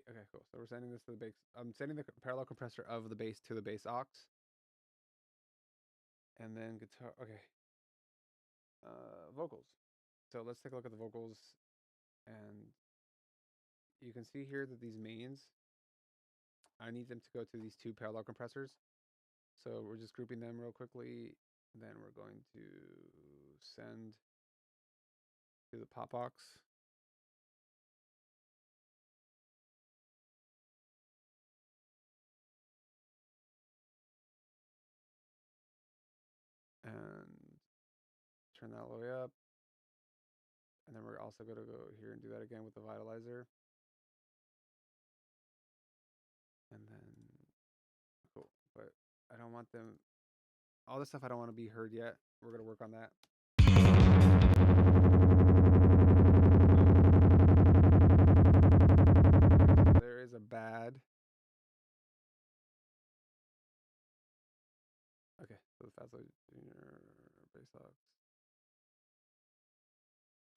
Okay, cool. So we're sending this to the bass. I'm sending the parallel compressor of the bass to the bass aux. And then guitar. Okay. Vocals. So let's take a look at the vocals. And you can see here that these mains, I need them to go to these two parallel compressors. So we're just grouping them real quickly. Then we're going to send to the pop aux. And turn that all the way up. And then we're also going to go here and do that again with the vitalizer. And then, cool. But I don't want them, all this stuff I don't want to be heard yet. We're going to work on that. Okay, so there is a bad. Okay, so the Fatso Junior bass aux.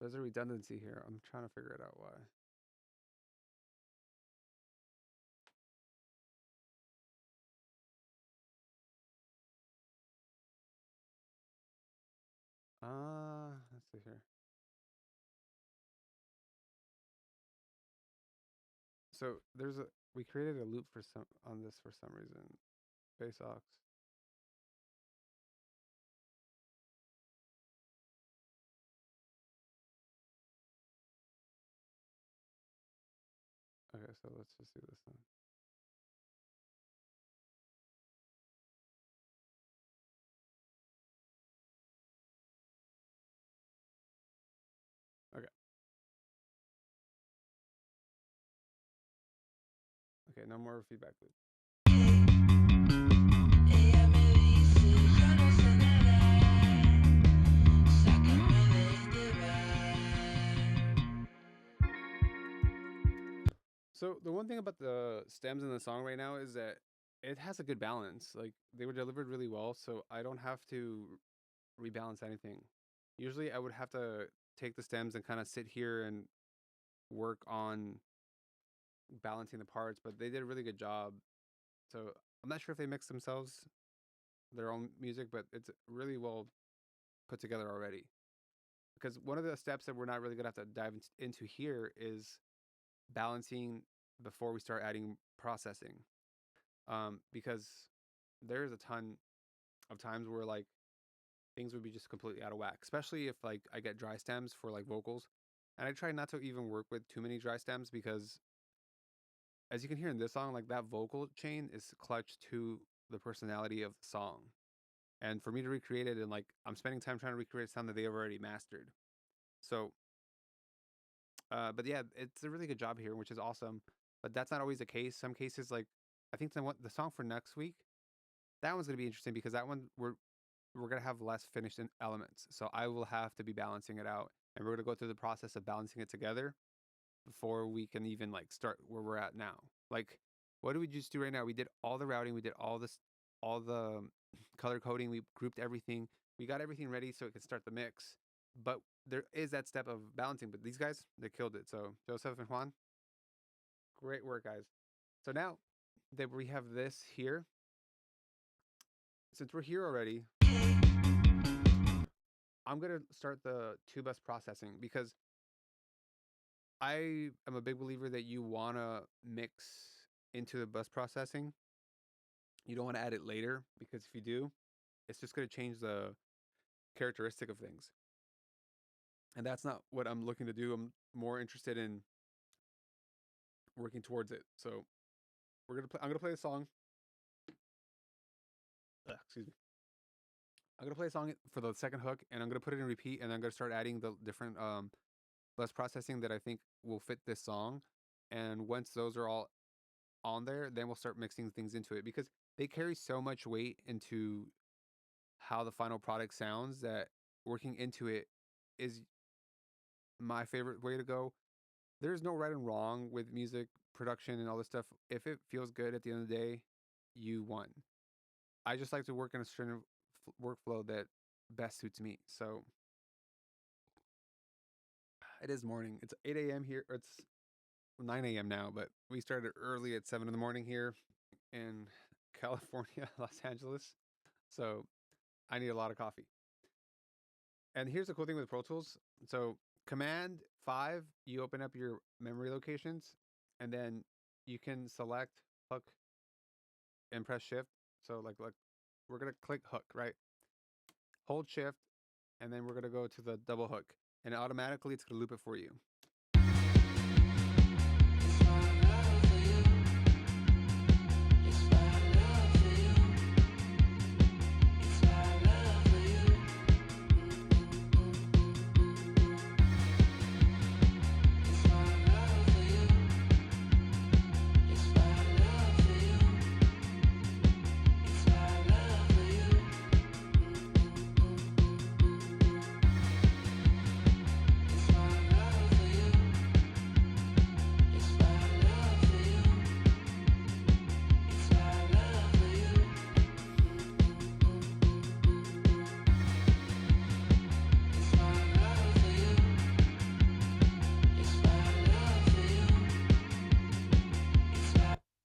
There's a redundancy here. I'm trying to figure it out why. Let's see here. So we created a loop on this for some reason. Bass aux. Okay, so let's just do this then. Okay. Okay, no more feedback loop. So the one thing about the stems in the song right now is that it has a good balance. Like they were delivered really well, so I don't have to rebalance anything. Usually I would have to take the stems and kind of sit here and work on balancing the parts, but they did a really good job. So I'm not sure if they mixed themselves their own music, but it's really well put together already. Because one of the steps that we're not really gonna have to dive into here is balancing before we start adding processing. Because there's a ton of times where like things would be just completely out of whack, especially if like I get dry stems for like vocals. And I try not to even work with too many dry stems because as you can hear in this song, like that vocal chain is clutch to the personality of the song. And for me to recreate it, and like I'm spending time trying to recreate a sound that they've already mastered. So, but yeah, it's a really good job here, which is awesome. But that's not always the case. Some cases, like I think the song for next week, that one's gonna be interesting because that one we're gonna have less finished elements. So I will have to be balancing it out, and we're gonna go through the process of balancing it together before we can even like start where we're at now. Like, what do we just do right now? We did all the routing, we did all this, all the color coding, we grouped everything, we got everything ready so it can start the mix. But there is that step of balancing. But these guys, they killed it. So Joseph and Juan, great work, guys. So now that we have this here, since we're here already, I'm gonna start the two bus processing because I am a big believer that you wanna mix into the bus processing. You don't want to add it later because if you do, it's just going to change the characteristic of things. And that's not what I'm looking to do. I'm more interested in working towards it. So I'm gonna play a song. Excuse me. I'm gonna play a song for the second hook, and I'm gonna put it in repeat, and I'm gonna start adding the different bus processing that I think will fit this song. And once those are all on there, then we'll start mixing things into it because they carry so much weight into how the final product sounds that working into it is my favorite way to go. There's no right and wrong with music production and all this stuff. If it feels good at the end of the day, you won. I just like to work in a certain workflow that best suits me. So it is morning. It's 8 a.m. here. Or it's 9 a.m. now, but we started early at 7 in the morning here in California, Los Angeles. So I need a lot of coffee. And here's the cool thing with Pro Tools. So Command 5, you open up your memory locations, and then you can select hook and press shift. So like we're gonna click hook, right? Hold shift, and then we're gonna go to the double hook, and automatically it's gonna loop it for you.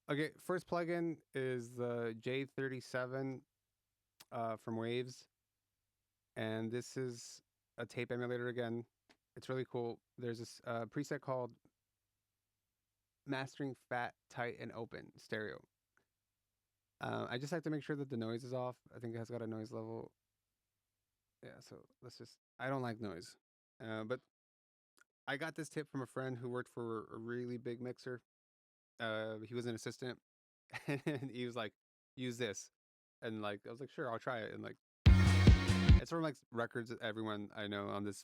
Okay, first plugin is the J37 from Waves, and this is a tape emulator again. It's really cool. There's this preset called Mastering Fat, Tight, and Open Stereo. I just like to make sure that the noise is off. I think it has got a noise level. Yeah, so let's just. I don't like noise, but I got this tip from a friend who worked for a really big mixer. He was an assistant, and he was like, "Use this," and like I was like, "Sure, I'll try it." And like, it's from like records that everyone I know on this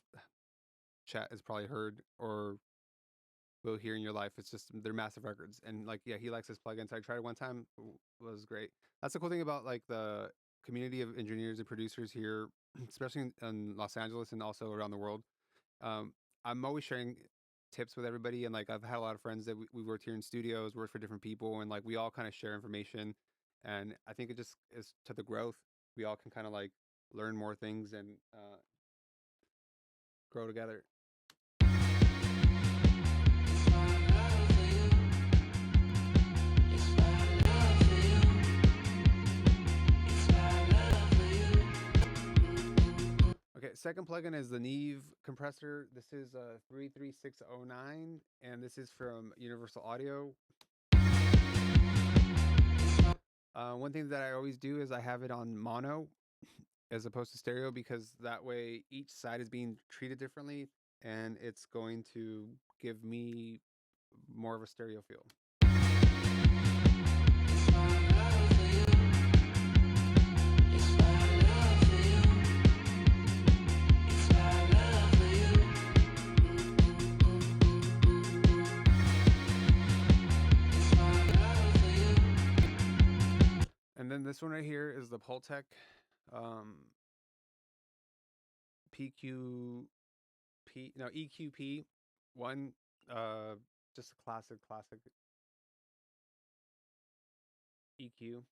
chat has probably heard or will hear in your life. It's just they're massive records, and like yeah, he likes his plugins. I tried it one time, was great. That's the cool thing about like the community of engineers and producers here, especially in Los Angeles and also around the world. Um, I'm always sharing. tips with everybody, and like I've had a lot of friends that we worked here in studios, worked for different people, and like we all kind of share information, and I think it just is to the growth. We all can kind of like learn more things and grow together. Okay, second plugin is the Neve compressor. This is 33609, and this is from Universal Audio. One thing that I always do is I have it on mono as opposed to stereo, because that way each side is being treated differently, and it's going to give me more of a stereo feel. And then this one right here is the Pultec EQP one, just a classic EQ.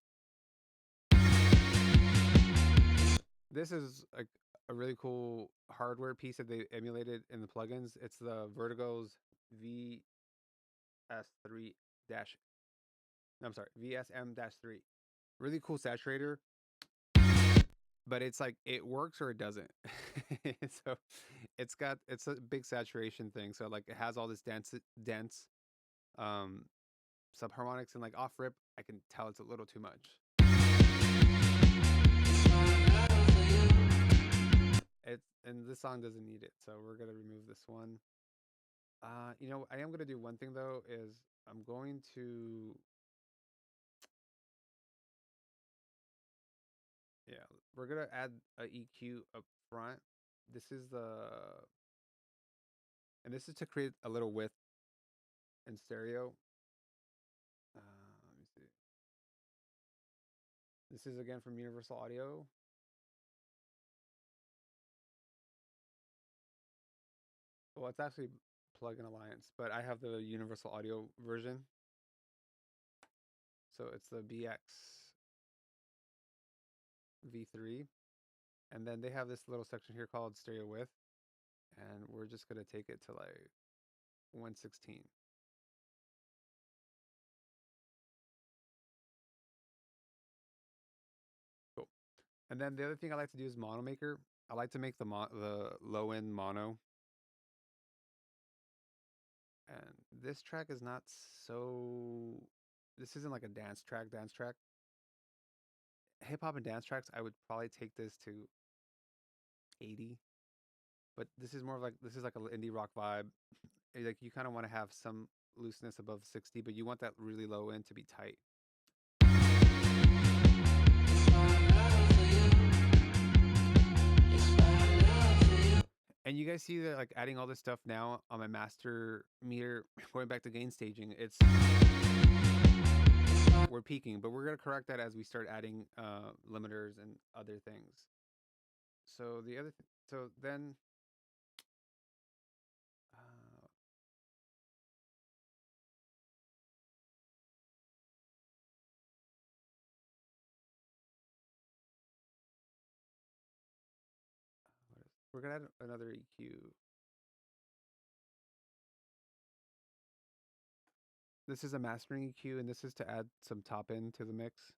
This is a really cool hardware piece that they emulated in the plugins. It's the Vertigo's VS3 dash. I'm sorry, VSM-3. Really cool saturator, but it's like it works or it doesn't. So it's a big saturation thing. So like it has all this dense um subharmonics, and like off rip I can tell it's a little too much. And this song doesn't need it, so we're gonna remove this one. I am gonna do one thing though, is I'm going to, yeah, we're gonna add a EQ up front. This is this is to create a little width in stereo. Let me see. This is again from Universal Audio. Well, it's actually Plugin Alliance, but I have the Universal Audio version. So it's the BX V3. And then they have this little section here called stereo width. And we're just going to take it to like 116. Cool. And then the other thing I like to do is mono maker. I like to make the low end mono. And this track is not so. This isn't like a dance track. Hip hop and dance tracks, I would probably take this to 80. But this is more of like, this is like an indie rock vibe. Like you kind of want to have some looseness above 60, but you want that really low end to be tight. And you guys see that like adding all this stuff now on my master meter, going back to gain staging, we're peaking, but we're gonna correct that as we start adding limiters and other things. So then we're gonna add another EQ. This is a mastering EQ, and this is to add some top end to the mix.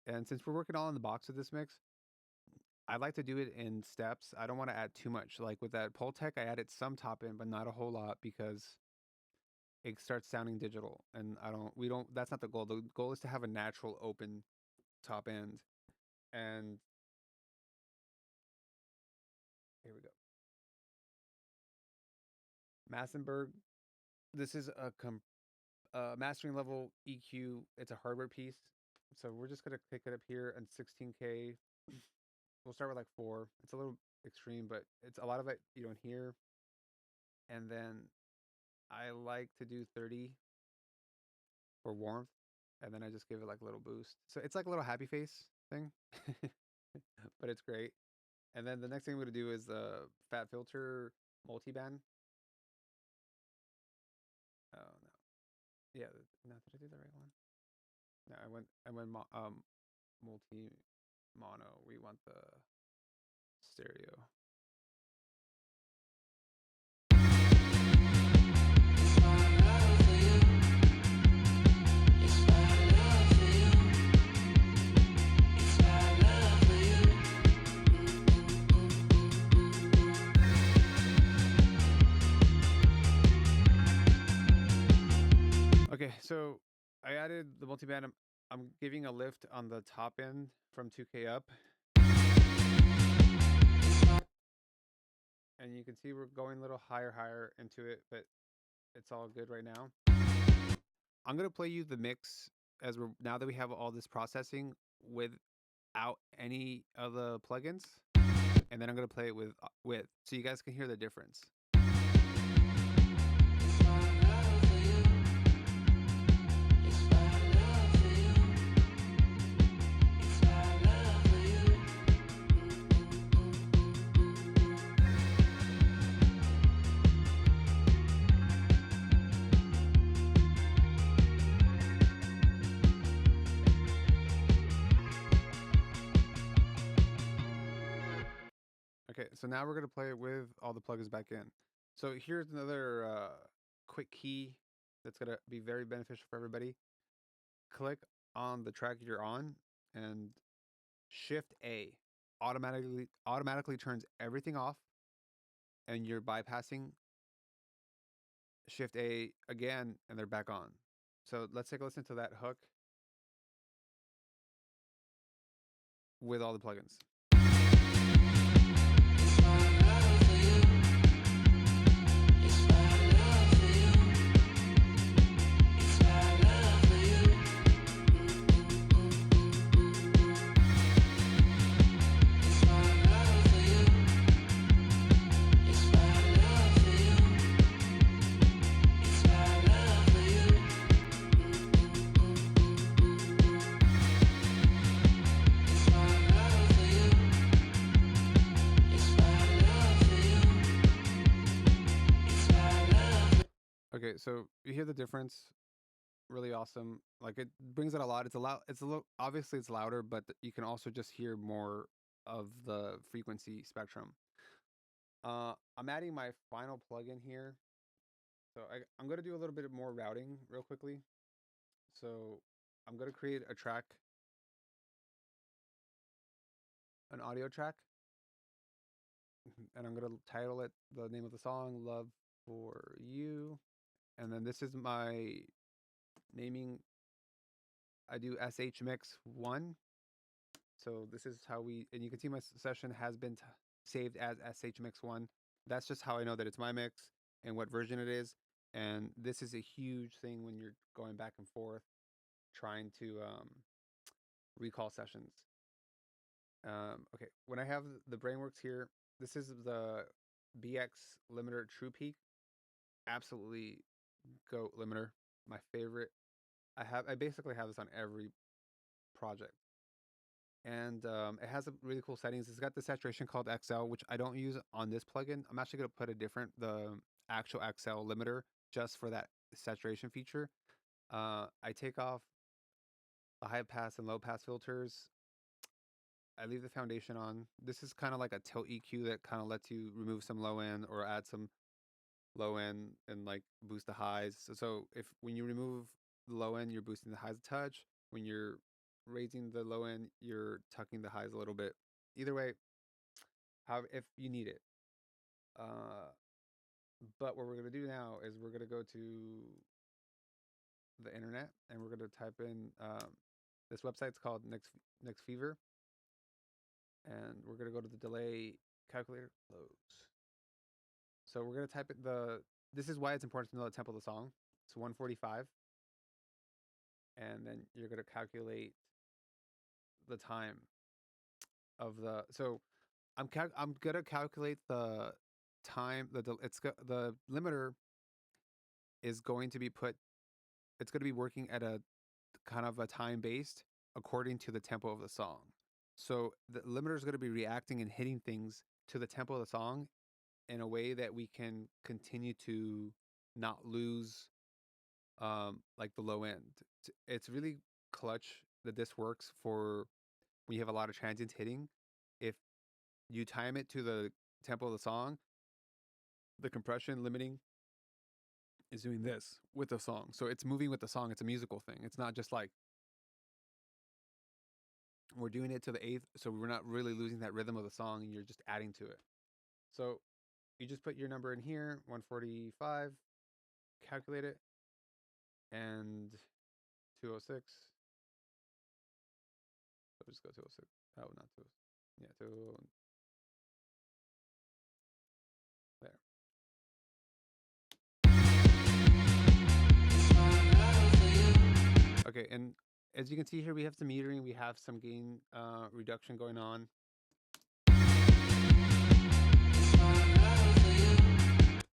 And since we're working all in the box with this mix, I like to do it in steps. I don't want to add too much. Like with that Pultec, I added some top end, but not a whole lot, because it starts sounding digital, and that's not the goal. The goal is to have a natural open top end. And here we go. Massenburg. This is a mastering level EQ. It's a hardware piece. So we're just gonna pick it up here and 16K. We'll start with like 4. It's a little extreme, but it's a lot of it you don't hear. And then I like to do 30 for warmth, and then I just give it like a little boost. So it's like a little happy face thing, but it's great. And then the next thing I'm gonna do is the fat filter multiband. Yeah, no, did I do the right one? No, I went multi mono. We want the stereo. Okay, so I added the multiband. I'm giving a lift on the top end from 2K up. And you can see we're going a little higher into it, but it's all good right now. I'm going to play you the mix as we're now that we have all this processing without any of the plugins. And then I'm going to play it with so you guys can hear the difference. Okay, so now we're going to play it with all the plugins back in. So here's another quick key that's going to be very beneficial for everybody. Click on the track you're on and Shift A automatically turns everything off, and you're bypassing. Shift A again and they're back on. So let's take a listen to that hook with all the plugins. Okay, so you hear the difference. Really awesome. Like it brings it a lot. It's a lot. It's a little. Obviously, it's louder, but you can also just hear more of the frequency spectrum. I'm adding my final plugin here. So I'm gonna do a little bit more routing real quickly. So I'm gonna create a track, an audio track, and I'm gonna title it the name of the song, "Love for You," and then this is my naming. I do SH Mix 1. So this is how and you can see my session has been saved as SH Mix 1. That's just how I know that it's my mix and what version it is. And this is a huge thing when you're going back and forth trying to recall sessions. Okay, when I have the Brainworks here, this is the BX limiter True Peak. Absolutely goat limiter. My favorite. I basically have this on every project. And it has a really cool settings. It's got the saturation called XL, which I don't use on this plugin. I'm actually going to put the actual XL limiter just for that saturation feature. I take off the high pass and low pass filters. I leave the foundation on. This is kind of like a tilt EQ that kind of lets you remove some low end or add some low end and like boost the highs. So if when you remove the low end, you're boosting the highs a touch. When you're raising the low end, you're tucking the highs a little bit. Either way, however, if you need it. Uh, but what we're gonna do now is we're gonna go to the internet and we're gonna type in this website's called Next Fever, and we're gonna go to the delay calculator loads. So we're gonna type it this is why it's important to know the tempo of the song. It's 145, and then you're gonna calculate the time of the. So I'm gonna calculate the time. The limiter is going to be put. It's going to be working at a kind of a time based according to the tempo of the song. So the limiter is going to be reacting and hitting things to the tempo of the song in a way that we can continue to not lose like the low end. It's really clutch that this works for when you have a lot of transients hitting. If you time it to the tempo of the song, the compression limiting is doing this with the song. So it's moving with the song. It's a musical thing. It's not just like we're doing it to the eighth, so we're not really losing that rhythm of the song and you're just adding to it. So you just put your number in here, 145, calculate it, and 206. So just go 206. Oh, not 206. Yeah, there. Okay, and as you can see here, we have some metering, we have some gain reduction going on.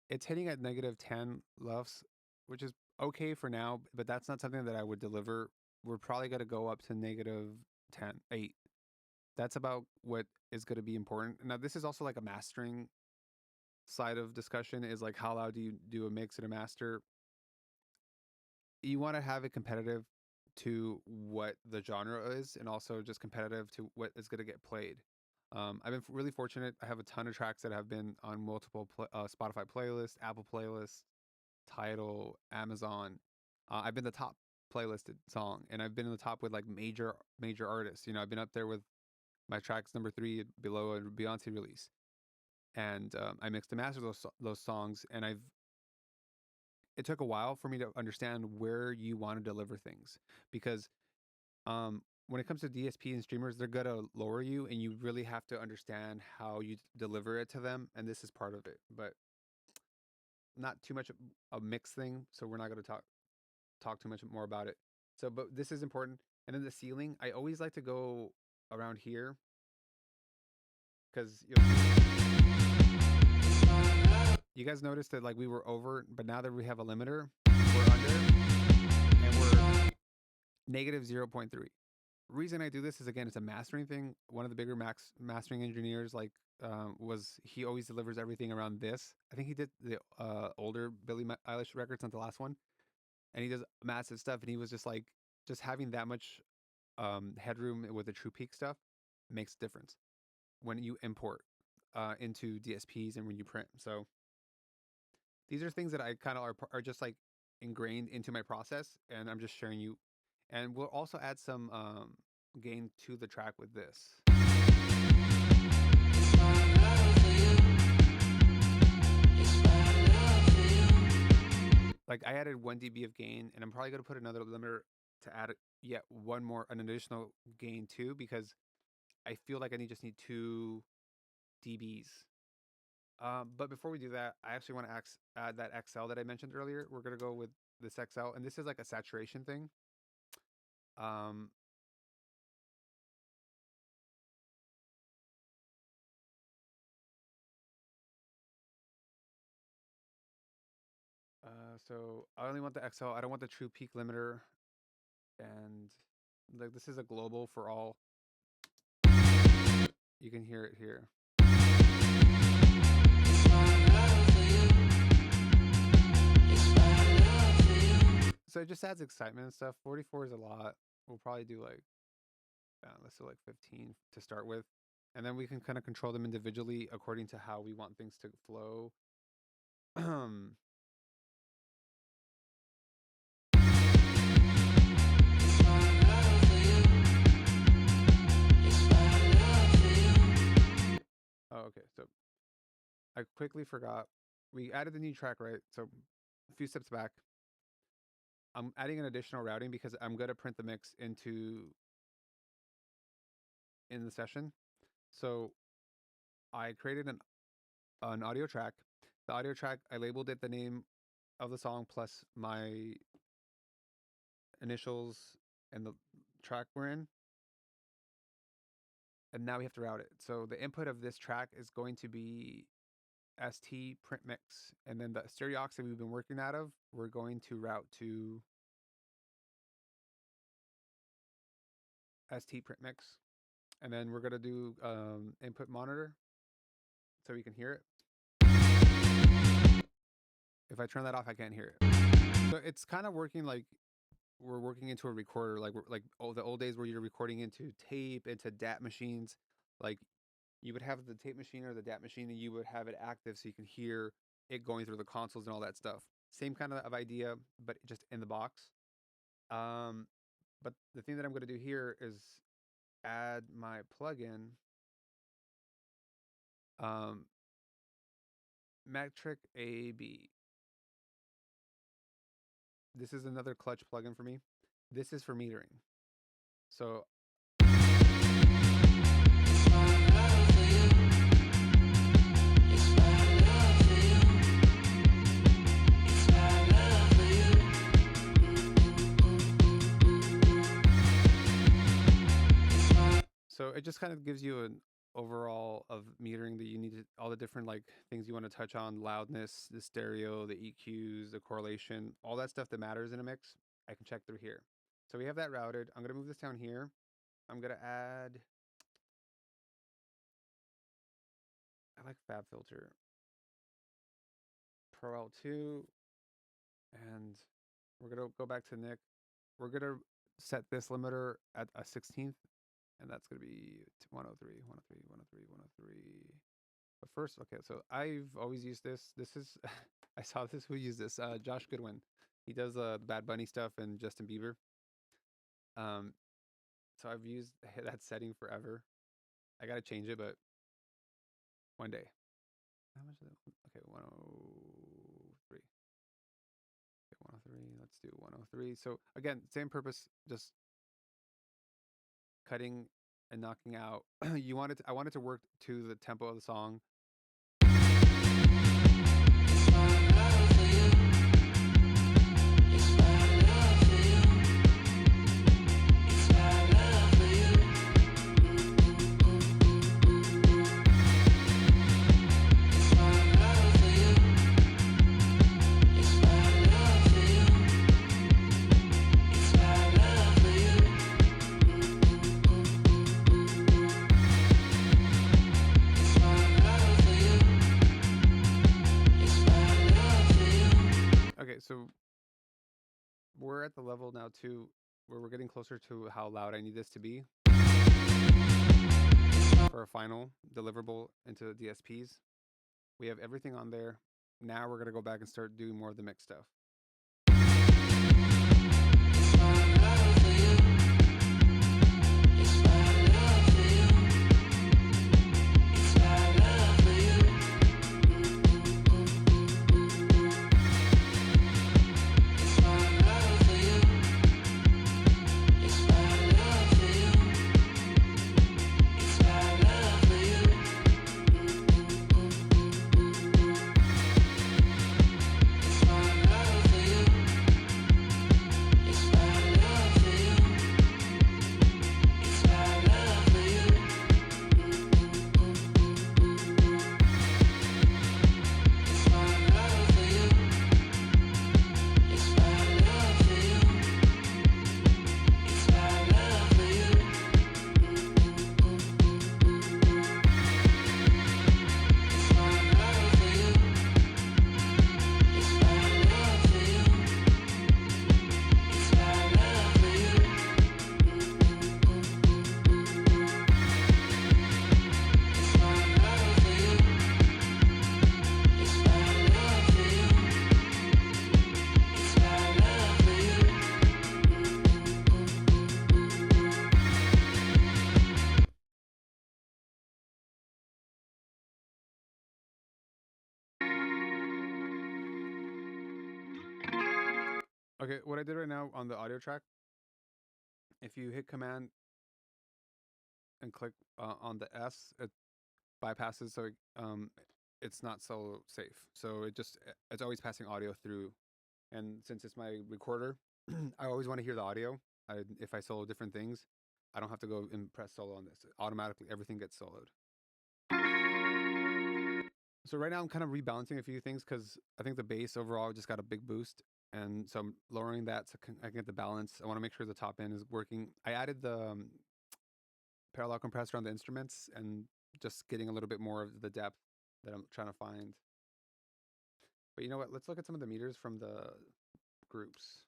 It's hitting at -10 LUFS, which is okay for now, but that's not something that I would deliver. We're probably going to go up to -10, 8. That's about what is going to be important. Now, this is also like a mastering side of discussion, is like how loud do you do a mix and a master? You want to have it competitive to what the genre is, and also just competitive to what is going to get played. I've been really fortunate. I have a ton of tracks that have been on multiple Spotify playlists, Apple playlists, Tidal, Amazon. I've been the top playlisted song, and I've been in the top with like major artists. You know, I've been up there with my tracks number 3 below a Beyonce release, and I mixed and mastered those songs, and it took a while for me to understand where you want to deliver things, because when it comes to DSP and streamers, they're gonna lower you, and you really have to understand how you deliver it to them, and this is part of it. But not too much a mix thing, so we're not gonna talk too much more about it. So, but this is important. And then the ceiling, I always like to go around here because you guys noticed that like we were over, but now that we have a limiter, we're under, and we're -0.3. Reason I do this is, again, it's a mastering thing. One of the bigger mastering engineers, like, was he always delivers everything around this. I think he did the older Billie Eilish records, not the last one, and he does massive stuff. And he was just like, just having that much headroom with the True Peak stuff makes a difference when you import into DSPs and when you print. So these are things that I kind of are just like ingrained into my process, and I'm just sharing you. And we'll also add some gain to the track with this. Like I added 1 dB of gain, and I'm probably going to put another limiter to add yet an additional gain too, because I feel like I just need 2 dBs. But before we do that, I actually want to add that XL that I mentioned earlier. We're going to go with this XL, and this is like a saturation thing. Um, so I only want the XL. I don't want the True Peak limiter, and like this is a global for all. You can hear it here. So it just adds excitement and stuff. 44 is a lot. We'll probably do like, let's do like 15 to start with. And then we can kind of control them individually according to how we want things to flow. Oh, okay. So I quickly forgot. We added the new track, right? So a few steps back. I'm adding an additional routing because I'm going to print the mix in the session. So I created an audio track. The audio track, I labeled it the name of the song plus my initials and the track we're in. And now we have to route it. So the input of this track is going to be ST print mix. And then the stereo aux that we've been working out of, we're going to route to ST print mix. And then we're going to do input monitor so we can hear it. If I turn that off, I can't hear it. So it's kind of working like we're working into a recorder, like the old days where you're recording into tape, into DAT machines. Like you would have the tape machine or the DAT machine, and you would have it active so you can hear it going through the consoles and all that stuff. Same kind of idea, but just in the box. Um, but the thing that I'm going to do here is add my plugin, um, Metric AB. This is another clutch plugin for me. This is for metering. So So it just kind of gives you an overall of metering that you need to, all the different like things you want to touch on, loudness, the stereo, the EQs, the correlation, all that stuff that matters in a mix. I can check through here. So we have that routed. I'm going to move this down here. I'm going to add, I like Fab Filter, Pro L2, and we're going to go back to Nick. We're going to set this limiter at a 16th, and that's going to be 103, 103, 103, 103. But first, okay, so I've always used this. This is, I saw this, who used this? Josh Goodwin. He does the Bad Bunny stuff and Justin Bieber. Um, so I've used that setting forever. I got to change it, but one day. How much is it? Okay, 103. Okay, 103. Let's do 103. So again, same purpose, just cutting and knocking out. You wanted to, I wanted to work to the tempo of the song. Okay, so we're at the level now too where we're getting closer to how loud I need this to be for a final deliverable into DSPs. We have everything on there. Now we're going to go back and start doing more of the mix stuff. Okay, what I did right now on the audio track, if you hit Command and click on the S, it bypasses, so it's not so safe. So it's always passing audio through. And since it's my recorder, I always want to hear the audio. If I solo different things, I don't have to go and press solo on this. Automatically, everything gets soloed. So right now I'm kind of rebalancing a few things because I think the bass overall just got a big boost. And so I'm lowering that so I can get the balance. I want to make sure the top end is working. I added the parallel compressor on the instruments and just getting a little bit more of the depth that I'm trying to find. But you know what? Let's look at some of the meters from the groups.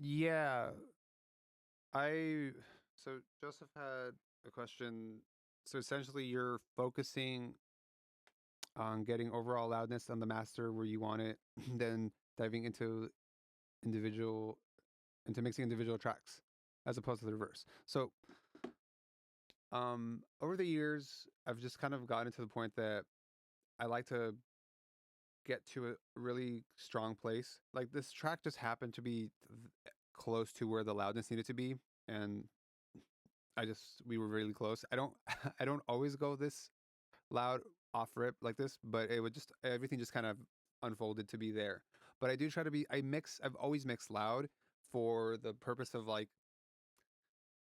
Yeah, I so Joseph had a question. So essentially, you're focusing on getting overall loudness on the master where you want it, then diving individual into mixing individual tracks as opposed to the reverse. So, over the years, I've just kind of gotten to the point that I like to get to a really strong place. Like this track just happened to be close to where the loudness needed to be, and we were really close. I don't I don't always go this loud off rip like this, but it would just everything just kind of unfolded to be there. But I do try to be I've always mixed loud for the purpose of like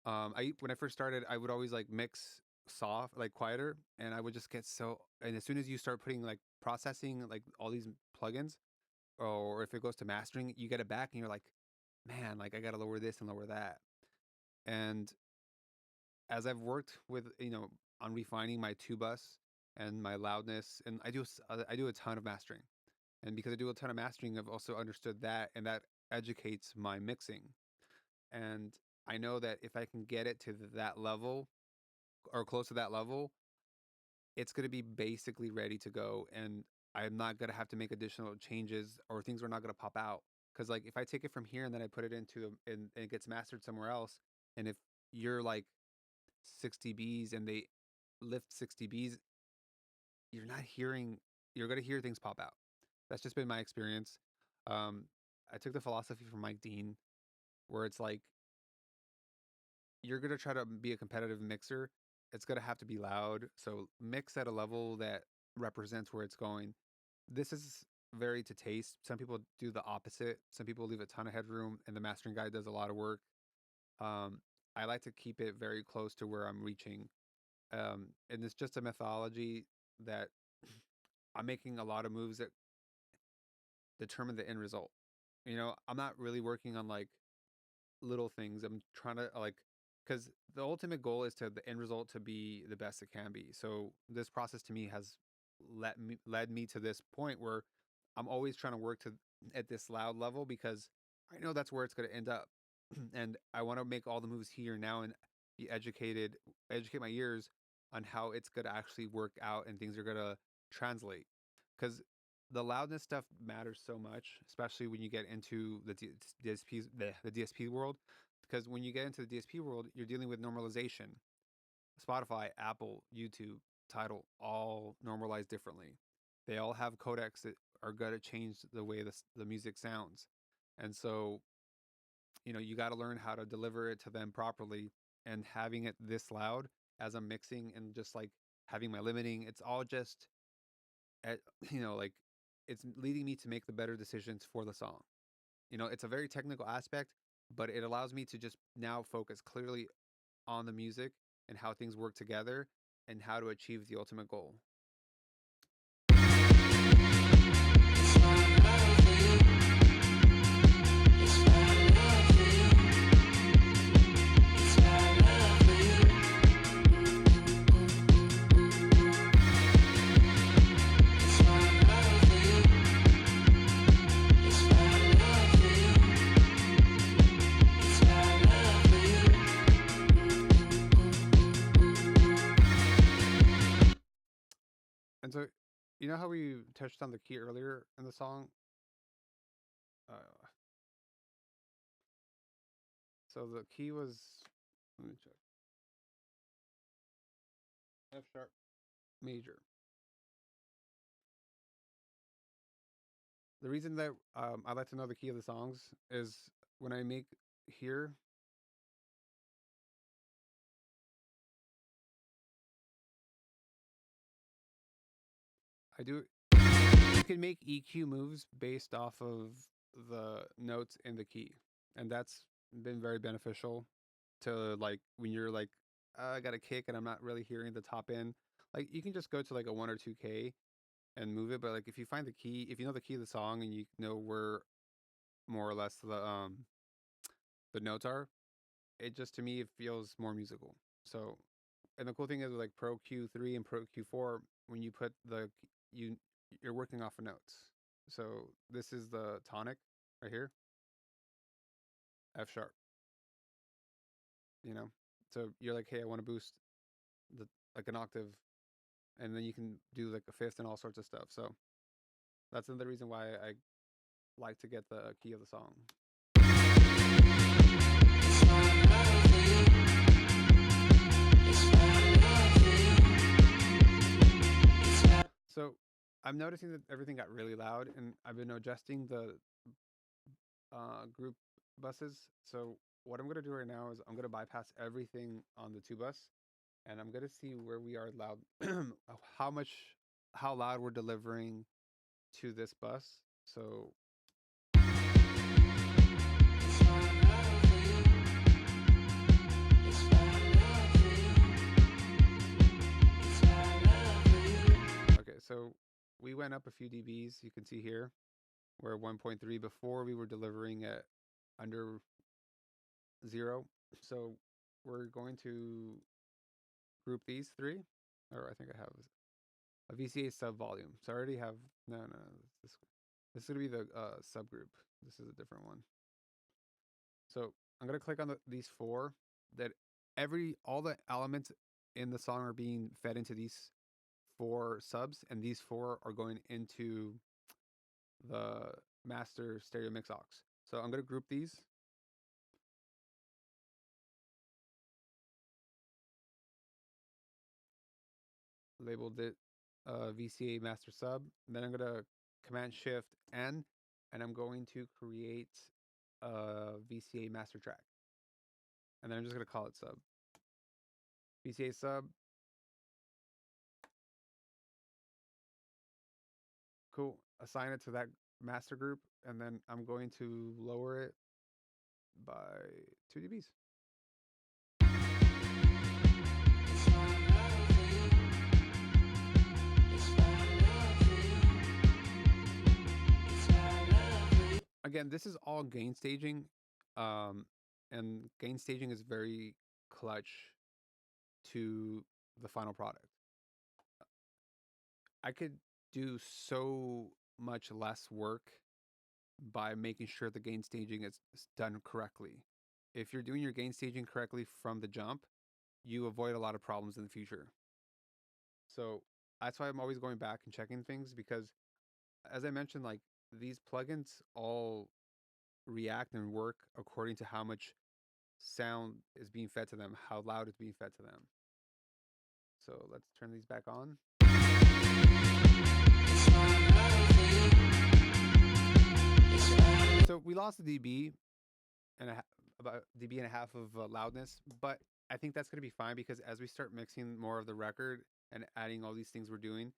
I when I first started I would always like mix soft like quieter, and I would just get so, and as soon as you start putting like processing like all these plugins, or if it goes to mastering, you get it back and you're like, man, like I got to lower this and lower that. And as I've worked with, on refining my two bus and my loudness, and I do a ton of mastering, and because I do a ton of mastering, I've also understood that, and that educates my mixing. And I know that if I can get it to that level or close to that level, it's going to be basically ready to go, and I'm not going to have to make additional changes, or things are not going to pop out. Because like if I take it from here and then I put it and it gets mastered somewhere else, and if you're like 60 Bs and they lift 60 Bs, you're not hearing, you're going to hear things pop out. That's just been my experience. Um, I took the philosophy from Mike Dean, where it's like, you're going to try to be a competitive mixer. It's going to have to be loud. So mix at a level that represents where it's going. This is very to taste. Some people do the opposite. Some people leave a ton of headroom, and the mastering guy does a lot of work. Um, I like to keep it very close to where I'm reaching. And it's just a methodology that I'm making a lot of moves that determine the end result. I'm not really working on like little things. I'm trying to like, because the ultimate goal is to the end result to be the best it can be. So this process to me has led me to this point where I'm always trying to work to at this loud level, because I know that's where it's going to end up. And I want to make all the moves here now and be educate my ears on how it's going to actually work out and things are going to translate. Because the loudness stuff matters so much, especially when you get into the DSP world. Because when you get into the DSP world, you're dealing with normalization. Spotify, Apple, YouTube, Tidal, all normalize differently. They all have codecs that are going to change the way the music sounds. And so, you got to learn how to deliver it to them properly, and having it this loud as I'm mixing and just like having my limiting, it's all just, at, like it's leading me to make the better decisions for the song. It's a very technical aspect, but it allows me to just now focus clearly on the music and how things work together and how to achieve the ultimate goal. You know how we touched on the key earlier in the song? Uh, so the key was, let me check, F sharp major. The reason that I like to know the key of the songs is when I make here, I do. You can make EQ moves based off of the notes in the key, and that's been very beneficial to like when you're like, I got a kick and I'm not really hearing the top end. Like you can just go to like a 1 or 2K and move it, but like if you find the key, if you know the key of the song and you know where more or less the notes are, it just to me it feels more musical. So, and the cool thing is with like Pro Q3 and Pro Q4, when you put you you're working off of notes. So this is the tonic right here, F sharp. You know, so you're like, hey, I want to boost the like an octave, and then you can do like a fifth and all sorts of stuff. So that's another reason why I like to get the key of the song. So I'm noticing that everything got really loud, and I've been adjusting the group buses. So what I'm gonna do right now is I'm gonna bypass everything on the two bus, and I'm gonna see where we are loud, how much, how loud we're delivering to this bus. So okay, so we went up a few dBs. You can see here we're at 1.3. Before we were delivering at under 0. So we're going to group these three, or I think I have a VCA sub volume. So I already have no. This is gonna be the subgroup. This is a different one. So I'm gonna click on these four that all the elements in the song are being fed into these four subs, and these four are going into the master stereo mix aux. So I'm gonna group these. Labeled it VCA master sub. And then I'm gonna Command Shift N, and I'm going to create a VCA master track. And then I'm just gonna call it sub. VCA sub. Cool. Assign it to that master group, and then I'm going to lower it by 2 dBs. Again, this is all gain staging, and gain staging is very clutch to the final product. I could do so much less work by making sure the gain staging is done correctly. If you're doing your gain staging correctly from the jump, you avoid a lot of problems in the future. So that's why I'm always going back and checking things because, as I mentioned, like these plugins all react and work according to how much sound is being fed to them, how loud it's being fed to them. So let's turn these back on. So we lost a dB and about dB and a half of loudness, but I think that's going to be fine because as we start mixing more of the record and adding all these things we're doing,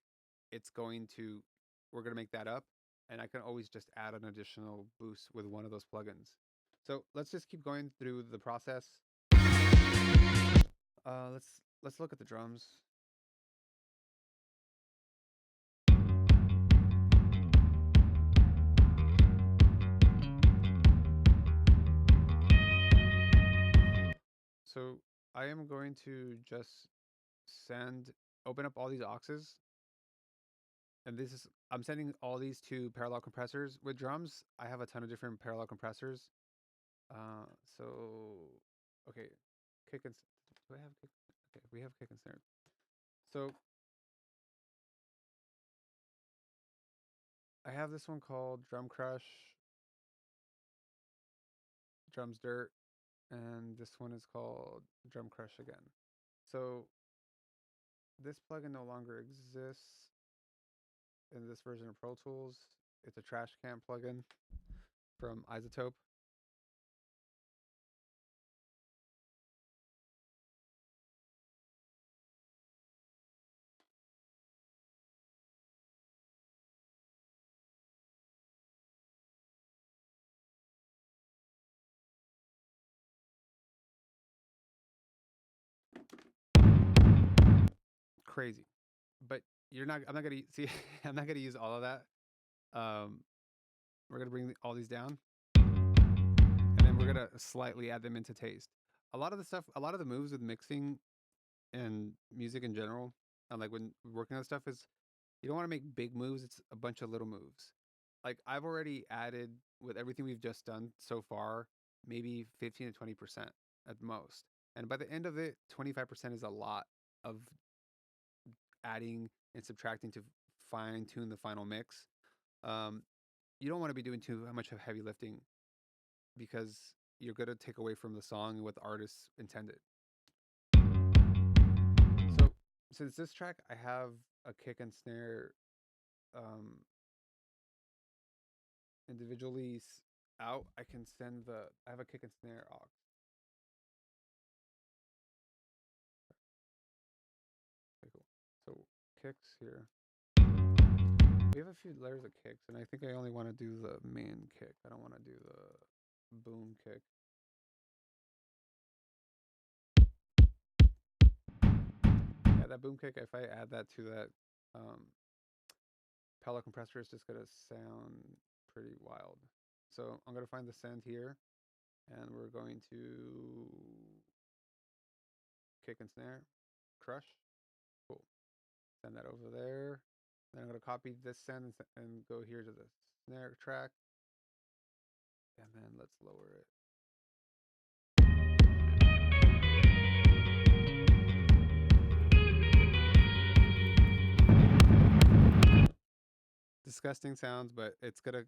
we're going to make that up, and I can always just add an additional boost with one of those plugins. So let's just keep going through the process. Let's look at the drums. So I am going to just open up all these auxes. And I'm sending all these to parallel compressors. With drums, I have a ton of different parallel compressors. So, okay, kick and, do I have kick? Okay, we have kick and snare. So I have this one called Drum Crush, Drums Dirt, and this one is called Drum Crush again. So this plugin no longer exists in this version of Pro Tools. It's a trash can plugin from Isotope. Crazy, but you're not. I'm not gonna see. I'm not gonna use all of that. Um, we're gonna bring all these down, and then we're gonna slightly add them into taste. A lot of the stuff, a lot of the moves with mixing and music in general, and like when working on stuff, is you don't want to make big moves. It's a bunch of little moves. Like I've already added with everything we've just done so far, maybe 15 to 20% at most. And by the end of it, 25% is a lot of adding and subtracting to fine tune the final mix. Um, you don't want to be doing too much of heavy lifting because you're going to take away from the song and what the artist intended. So, since this track, I have a kick and snare individually out. I can send the. I have a kick and snare aux. Okay, cool. So kicks here. We have a few layers of kicks, and I think I only want to do the main kick. I don't want to do the boom kick. Yeah, that boom kick, if I add that to that pellet compressor, it's just going to sound pretty wild. So I'm going to find the send here, and we're going to kick and snare, crush. Cool. Send that over there. Then I'm going to copy this send and go here to the snare track. And then let's lower it. Disgusting sounds, but it's going to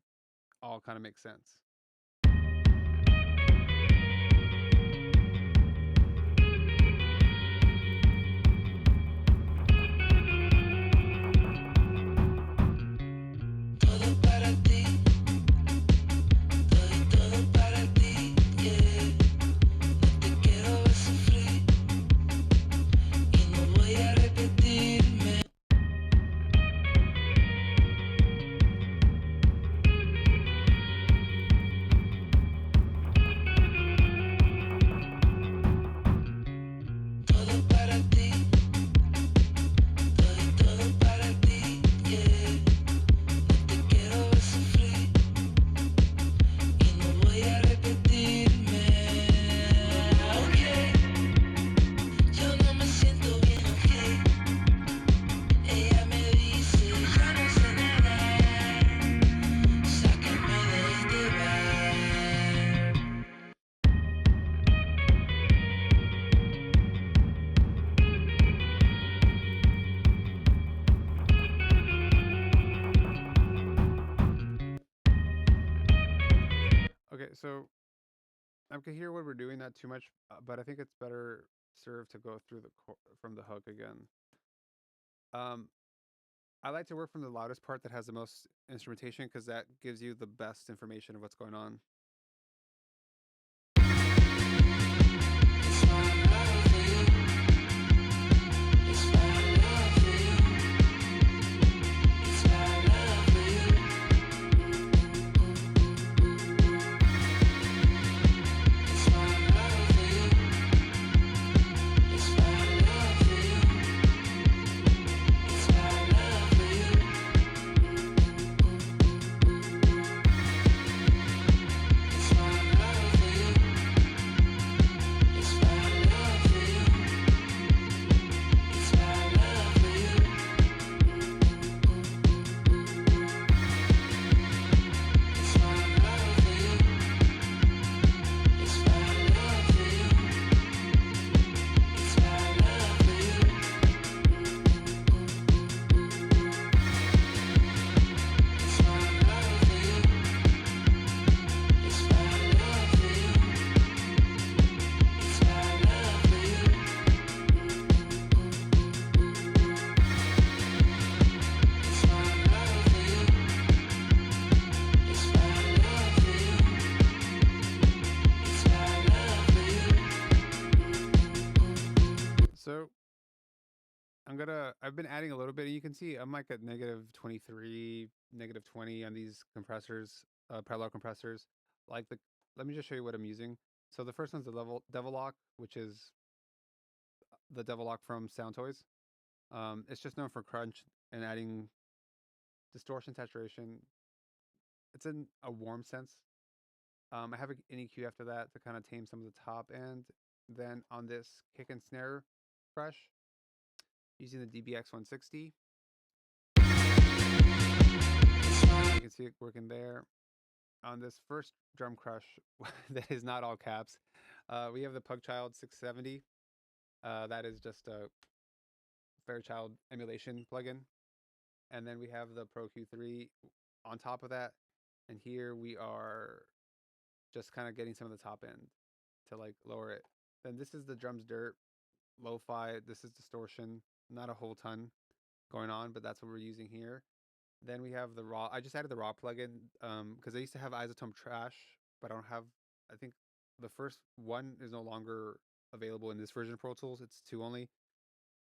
all kind of make sense. Okay, so I can hear what we're doing, not too much, but I think it's better served to go through from the hook again. I like to work from the loudest part that has the most instrumentation because that gives you the best information of what's going on. I've been adding a little bit, and you can see I'm like at -23, -20 on these compressors, parallel compressors. Like let me just show you what I'm using. So the first one's the Devil Lock, which is the Devil Lock from Sound Toys. It's just known for crunch and adding distortion, saturation. It's in a warm sense. I have an EQ after that to kind of tame some of the top end. Then on this kick and snare crush, using the DBX 160. You can see it working there. On this first drum crush, that is not all caps, we have the Pugchild 670. That is just a Fairchild emulation plugin. And then we have the Pro Q3 on top of that. And here we are just kind of getting some of the top end to like lower it. Then this is the drums dirt, lo-fi. This is distortion, not a whole ton going on, but that's what we're using here. Then we have the raw. I just added the raw plugin because I used to have Isotone Trash, but I don't have. I think the first one is no longer available in this version of Pro Tools. It's 2 only.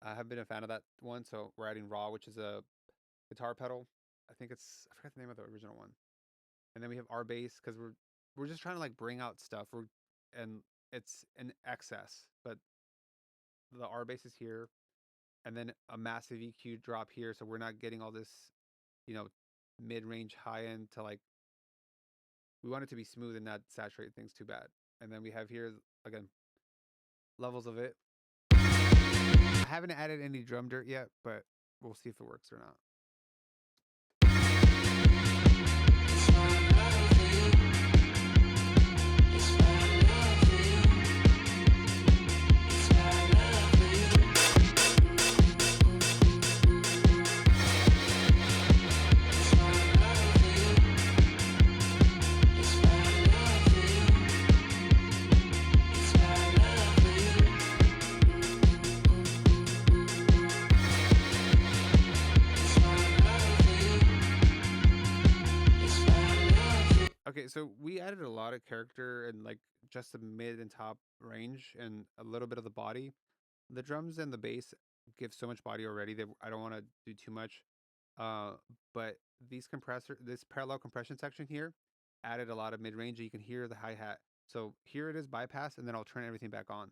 I have been a fan of that one, so we're adding raw, which is a guitar pedal. I think I forgot the name of the original one. And then we have our bass because we're just trying to like bring out stuff. And it's an excess, but the R bass is here, and then a massive EQ drop here, so we're not getting all this, you know, mid-range high end to like. We want it to be smooth and not saturate things too bad. And then we have here again levels of it. I haven't added any drum dirt yet, but we'll see if it works or not. Okay, so we added a lot of character and like just the mid and top range and a little bit of the body. The drums and the bass give so much body already that I don't want to do too much. Uh, but this parallel compression section here added a lot of mid range. You can hear the hi hat. So here it is bypass, and then I'll turn everything back on.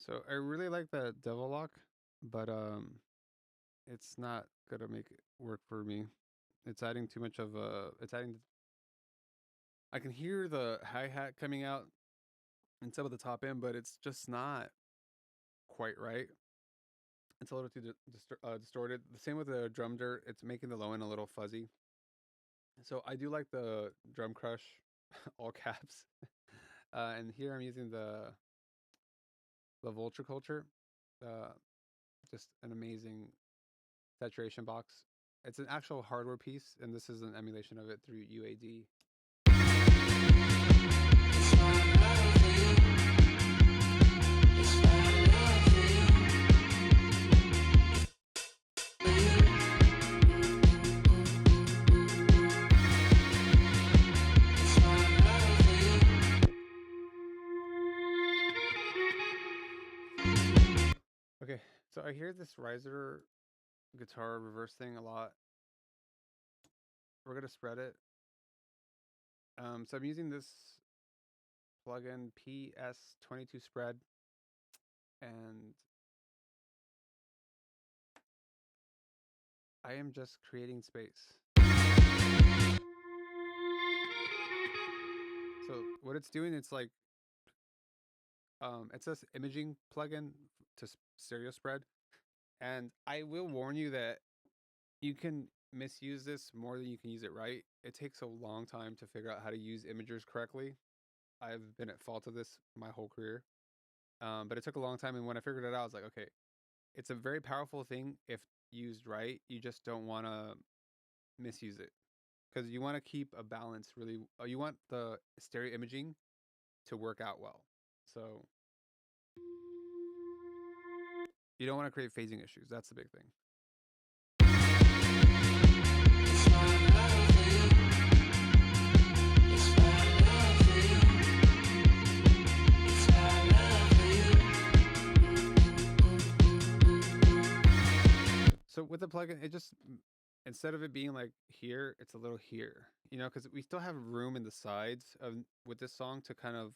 So I really like the Devil Lock, but it's not gonna make it work for me. It's adding too much of a. It's adding. I can hear the hi hat coming out in some of the top end, but it's just not quite right. It's a little too distorted. The same with the drum dirt. It's making the low end a little fuzzy. So I do like the drum crush, all caps. And here I'm using the Vulture Culture. Uh, just an amazing saturation box. It's an actual hardware piece, and this is an emulation of it through UAD. Okay, so I hear this riser guitar reverse thing a lot. We're gonna spread it. So I'm using this plugin PS22 spread, and I am just creating space. So what it's doing, it's like it says imaging plugin to stereo spread, and I will warn you that you can misuse this more than you can use it right. It takes a long time to figure out how to use imagers correctly. I've been at fault of this my whole career, but it took a long time, and when I figured it out, I was like, okay, it's a very powerful thing if used right. You just don't want to misuse it because you want to keep a balance. Really, you want the stereo imaging to work out well. So you don't want to create phasing issues. That's the big thing. So with the plugin, it just, instead of it being like here, it's a little here, because we still have room in the sides of with this song to kind of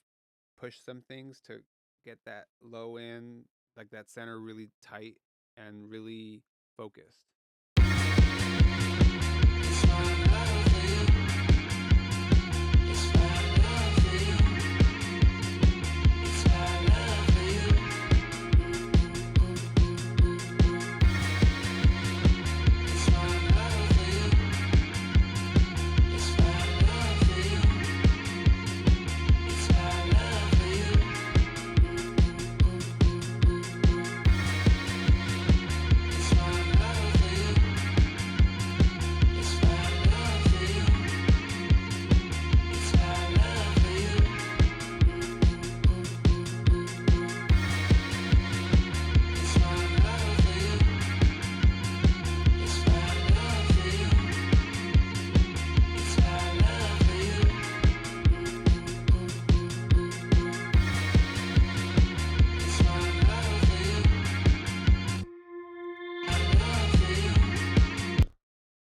push some things to get that low end, like that center really tight and really focused.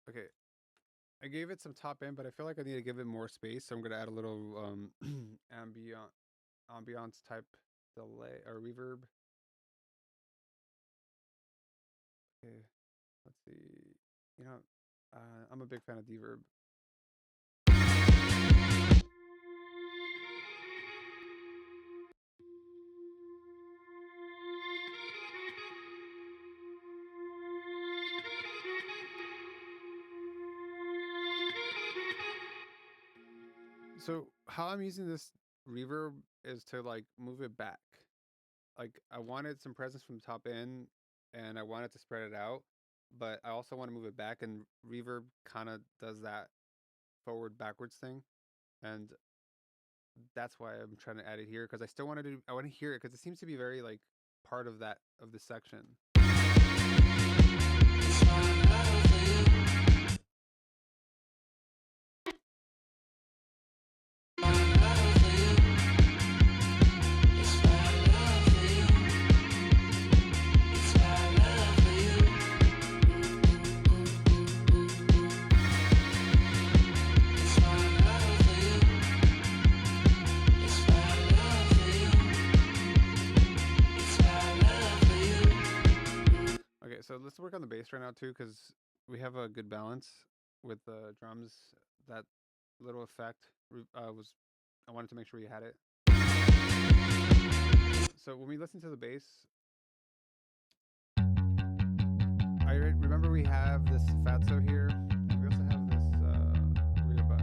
Okay, I gave it some top end, but I feel like I need to give it more space, so I'm gonna add a little ambiance type delay or reverb. Okay, let's see. I'm a big fan of deverb. So how I'm using this reverb is to like move it back. Like I wanted some presence from the top end, and I wanted to spread it out, but I also want to move it back, and reverb kind of does that forward backwards thing, and that's why I'm trying to add it here because I still wanted to. I want to hear it because it seems to be very like part of that of the section. Okay, so let's work on the bass right now too, because we have a good balance with the drums. That little effect was, I wanted to make sure we had it. So when we listen to the bass, I remember we have this fatso here, and we also have this rear bus.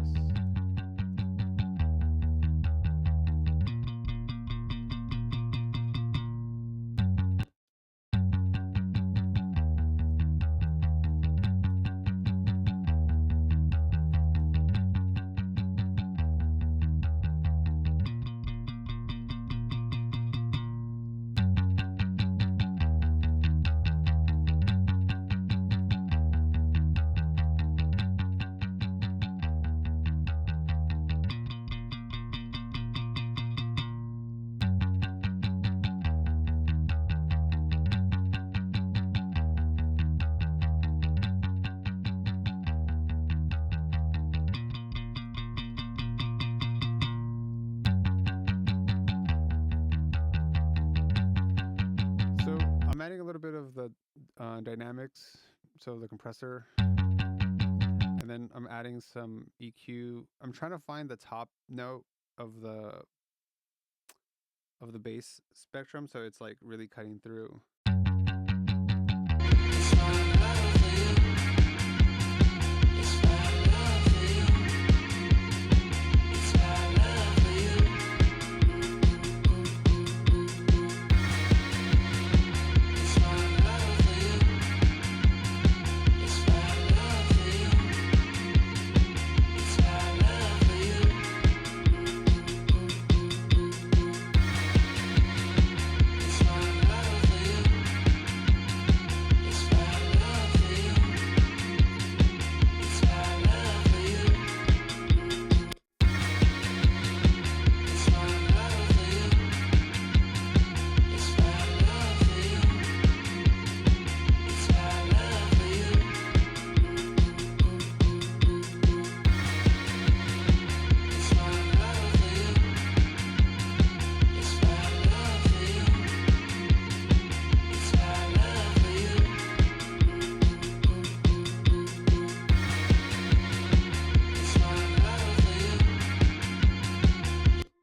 I'm adding a little bit of the dynamics, so the compressor, and then I'm adding some EQ. I'm trying to find the top note of the bass spectrum, so it's like really cutting through.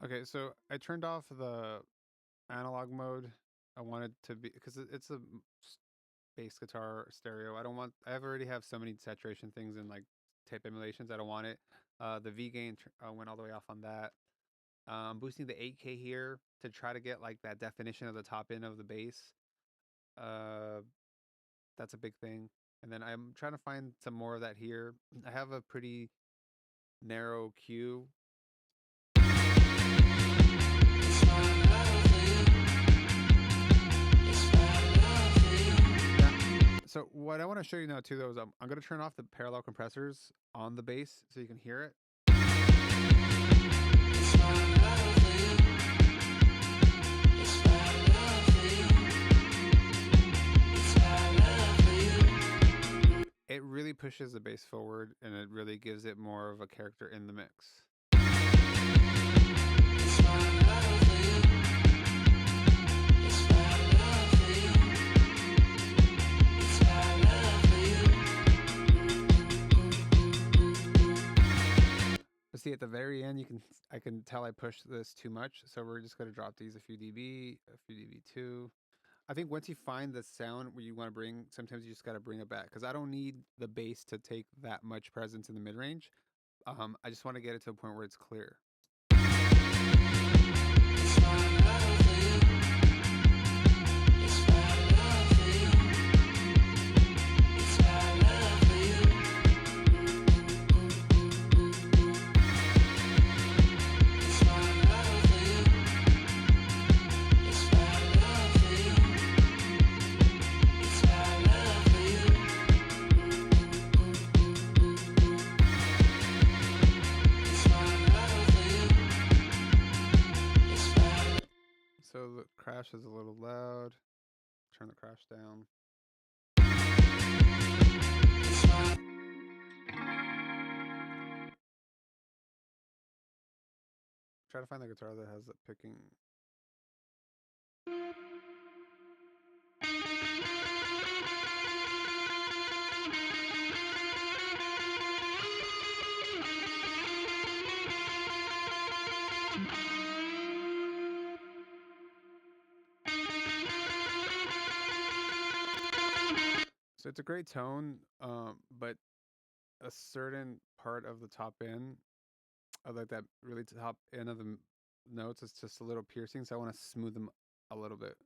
Okay, so I turned off the analog mode. I wanted to be because it's a bass guitar stereo. I don't want. I already have so many saturation things and like tape emulations. I don't want it. The V gain went all the way off on that. Boosting the 8K here to try to get like that definition of the top end of the bass. Uh, that's a big thing. And then I'm trying to find some more of that here. I have a pretty narrow Q. So what I want to show you now too, though, is I'm going to turn off the parallel compressors on the bass so you can hear it. It really pushes the bass forward, and it really gives it more of a character in the mix. But see, at the very end, I can tell I pushed this too much, so we're just going to drop these a few dB, a few dB2. I think once you find the sound where you want to bring, sometimes you just got to bring it back, because I don't need the bass to take that much presence in the mid range. I just want to get it to a point where it's clear. So the crash is a little loud. Turn the crash down. Try to find the guitar that has the picking. So it's a great tone, but a certain part of the top end, of like that really top end of the notes, is just a little piercing. So I want to smooth them a little bit.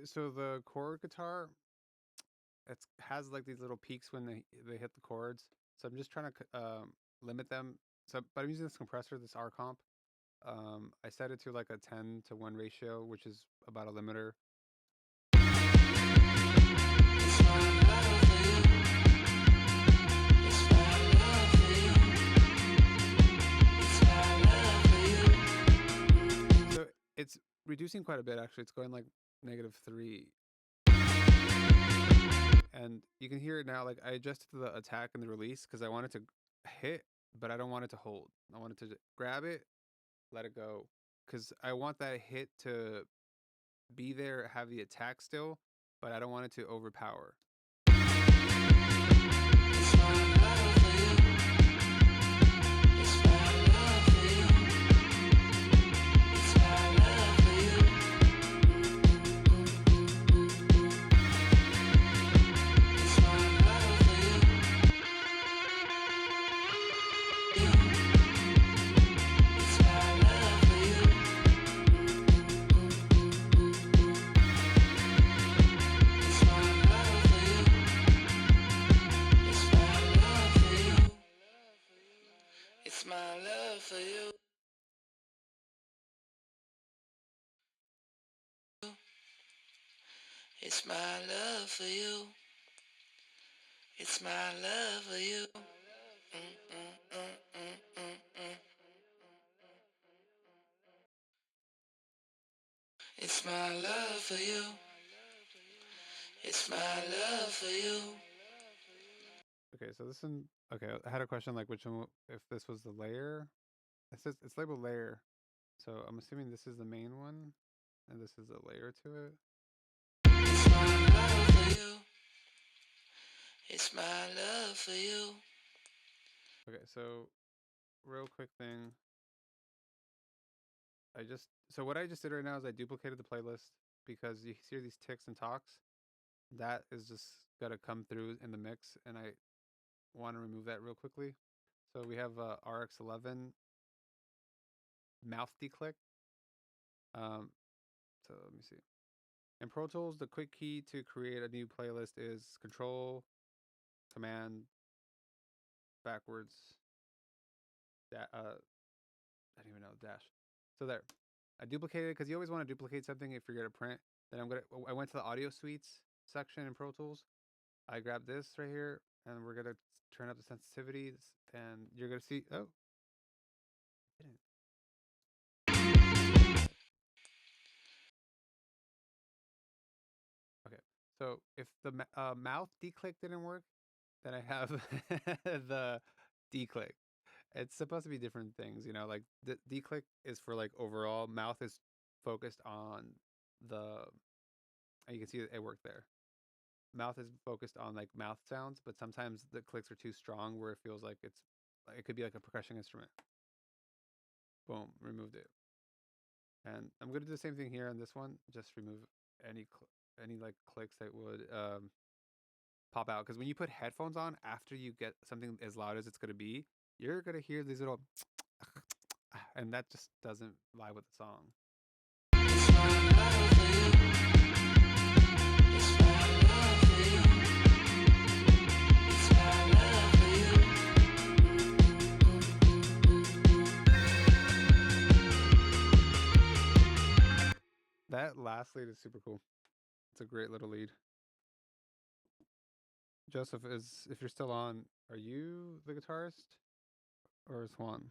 so the chord guitar, it has like these little peaks when they hit the chords. So I'm just trying to limit them. So, but I'm using this compressor, this R comp. I set it to like a 10-to-1 ratio, which is about a limiter. So it's reducing quite a bit, actually. It's going like -3. And you can hear it now. Like I adjusted the attack and the release because I want it to hit, but I don't want it to hold. I want it to grab it, let it go. Because I want that hit to be there, have the attack still, but I don't want it to overpower. It's my love for you. It's my love for you. It's my love for you. It's my love for you. It's my love for you. Okay, so this one. Okay, I had a question like which one, if this was the layer. It says it's labeled layer, so I'm assuming this is the main one, and this is a layer to it. It's my love for you. It's my love for you. Okay, so real quick thing. So what I just did right now is I duplicated the playlist because you hear these ticks and talks. That is just gotta come through in the mix, and I want to remove that real quickly. So we have RX11 mouth declick. So let me see. In Pro Tools, the quick key to create a new playlist is Control, Command, backwards. I don't even know, dash. So there. I duplicated it because you always want to duplicate something if you're gonna print. Then I went to the audio suites section in Pro Tools. I grabbed this right here, and we're gonna turn up the sensitivities, and you're gonna see. Oh, okay. So if the mouth declick didn't work, then I have the declick. It's supposed to be different things, you know. Like the declick is for like overall. Mouth is focused on the. You can see it worked there. Mouth is focused on like mouth sounds, but sometimes the clicks are too strong where it feels like it could be like a percussion instrument. Boom, removed it. And I'm gonna do the same thing here on this one. Just remove any like clicks that would pop out, because when you put headphones on after you get something as loud as it's gonna be, you're gonna hear these little, and that just doesn't vibe with the song. That last lead is super cool. It's a great little lead. Joseph, if you're still on, are you the guitarist or is Juan?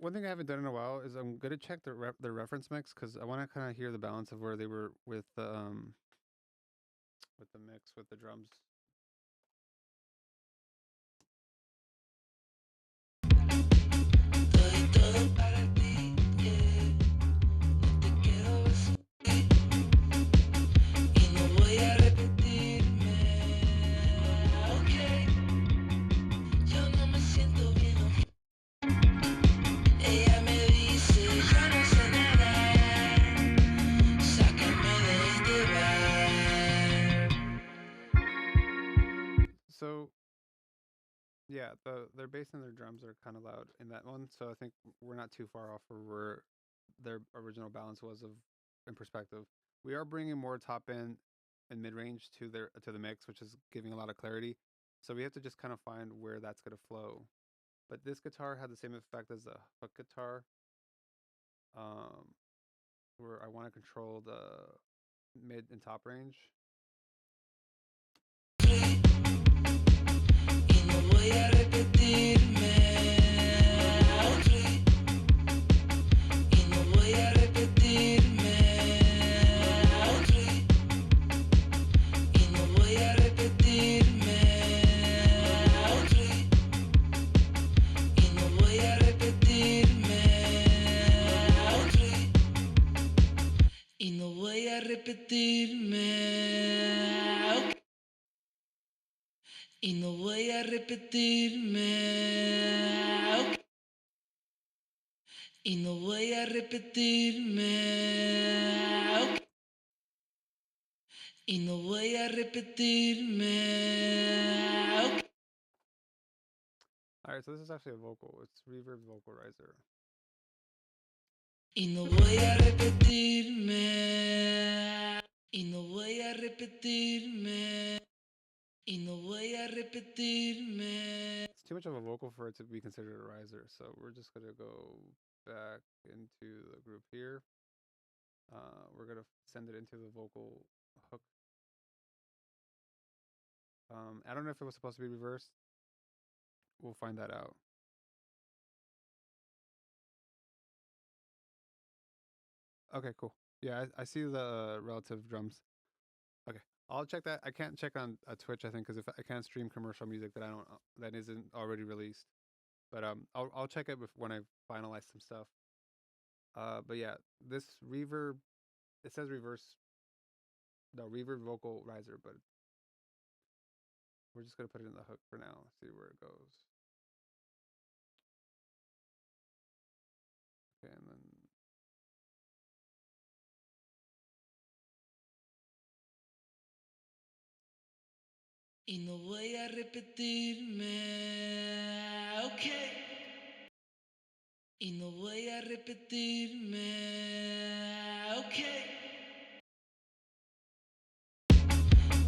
one thing I haven't done in a while is I'm gonna check the reference mix because I want to kind of hear the balance of where they were with the mix with the drums. Doy todo para ti, yeah. No te quiero ver y no voy a repetirme. Okay, yo no me siento bien. Ella me dice, yo no sé nada. Sácame de este bar. So yeah, their bass and their drums are kind of loud in that one. So I think we're not too far off where their original balance was of in perspective. We are bringing more top end and mid range to the mix, which is giving a lot of clarity. So we have to just kind of find where that's gonna flow. But this guitar had the same effect as the hook guitar, um, where I want to control the mid and top range. Y no voy a repetirme. Y no voy a repetirme. Y no voy a repetirme. Y no voy a repetirme. Y no voy a repetirme. Y no voy a repetirme. Y no voy a repetirme. Y no voy a repetirme. All right, so this is actually a vocal. It's reverb vocalizer. Y no voy a repetirme. Y no voy a repetirme. Y no voy a repetirme. It's too much of a vocal for it to be considered a riser, so we're just gonna go back into the group here. We're gonna send it into the vocal hook. I don't know if it was supposed to be reversed. We'll find that out. Okay, cool. Yeah, I see the relative drums. Okay, I'll check that. I can't check on Twitch, I think, because if I can't stream commercial music that I don't that isn't already released. But I'll check it when I finalize some stuff. But yeah, this reverb, it says reverse, no reverb vocal riser, but we're just gonna put it in the hook for now. See where it goes. Okay, and then Y no voy a repetirme. Okay. Y no voy a repetirme. Okay.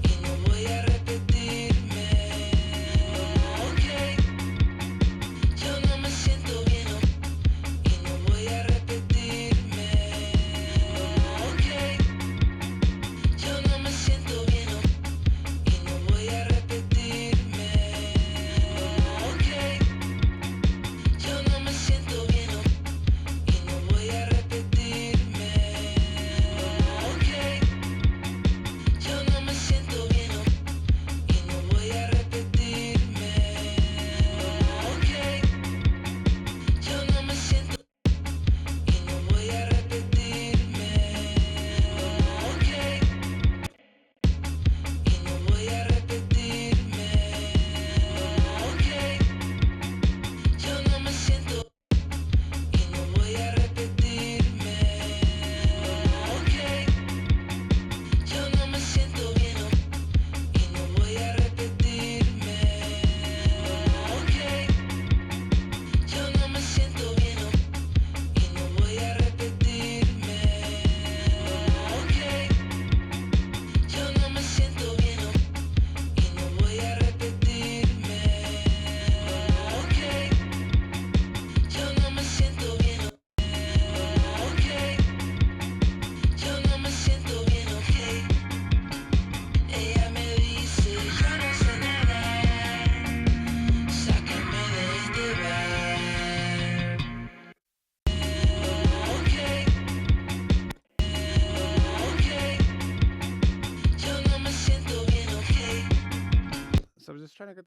Y no voy a repetirme. Okay. Yo no me siento bien. Y no voy a repetirme. Okay. Yo no me siento bien. Y no voy a repetirme. Okay. Yo no me siento bien. Y no voy a repetirme.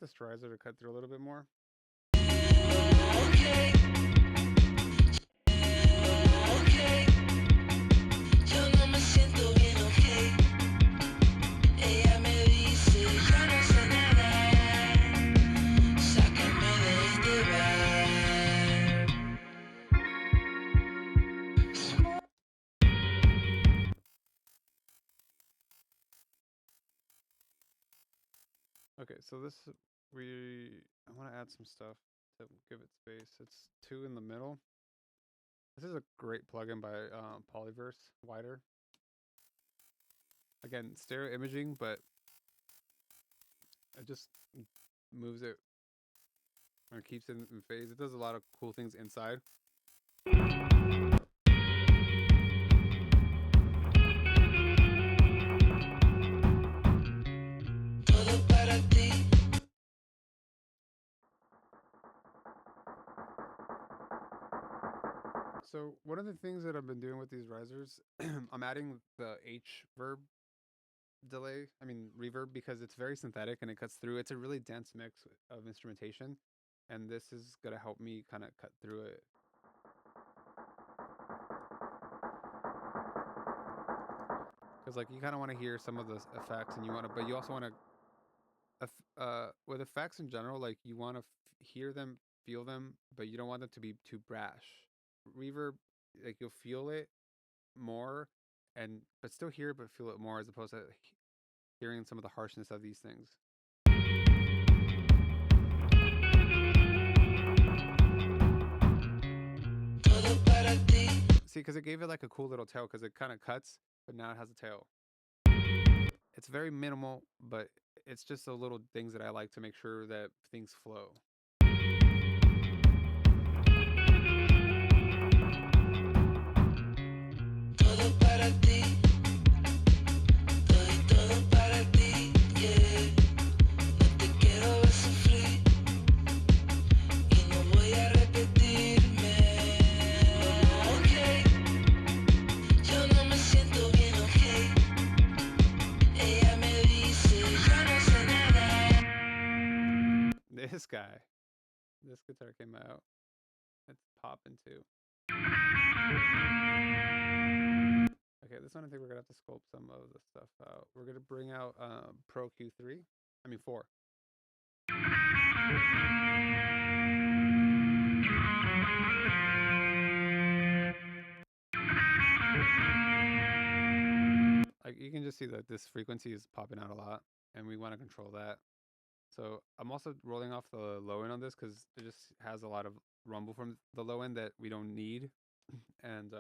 this riser to cut through a little bit more. Okay, okay, yo no me siento bien, okay. Ella me dice, ya no sé nada, sácame de este bar. Okay, so this I want to add some stuff to give it space. It's 2 in the middle. This is a great plugin by Polyverse Wider. Again, stereo imaging, but it just moves it and keeps it in phase. It does a lot of cool things inside. Todo para ti. So one of the things that I've been doing with these risers, I'm adding the H verb delay, reverb, because it's very synthetic and it cuts through. It's a really dense mix of instrumentation, and this is gonna help me kind of cut through it. Because like you kind of want to hear some of the effects, and but you also want to, with effects in general, like you want to hear them, feel them, but you don't want them to be too brash. Reverb, like you'll feel it more, but still hear it, but feel it more, as opposed to hearing some of the harshness of these things. See, because it gave it like a cool little tail, because it kind of cuts, but now it has a tail. It's very minimal, but it's just the little things that I like to make sure that things flow. Todo para ti, todo para ti, yeah. No te quiero ver sufrir y no voy a repetirme. Okay, yo no me siento bien, okay. Ella me dice, ya no sé nada. This guitar came out. It's popping too. Okay, this one I think we're gonna have to sculpt some of the stuff out. We're gonna bring out Pro Q3. 4. Like you can just see that this frequency is popping out a lot, and we want to control that. So I'm also rolling off the low end on this because it just has a lot of rumble from the low end that we don't need. And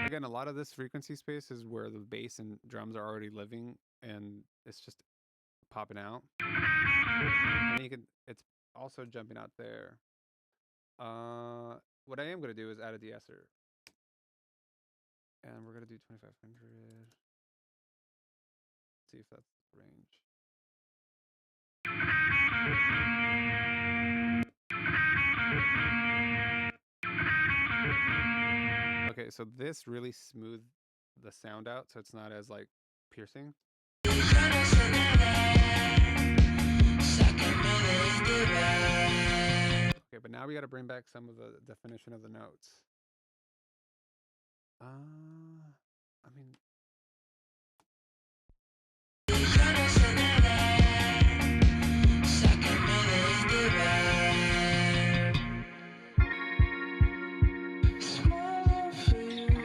again, a lot of this frequency space is where the bass and drums are already living, and it's just popping out. And it's also jumping out there. What I am gonna do is add a de-esser, and we're gonna do 2500. See if that's the range. Okay, so this really smoothed the sound out, so it's not as like piercing. Okay, but now we got to bring back some of the definition of the notes. It's my love for you.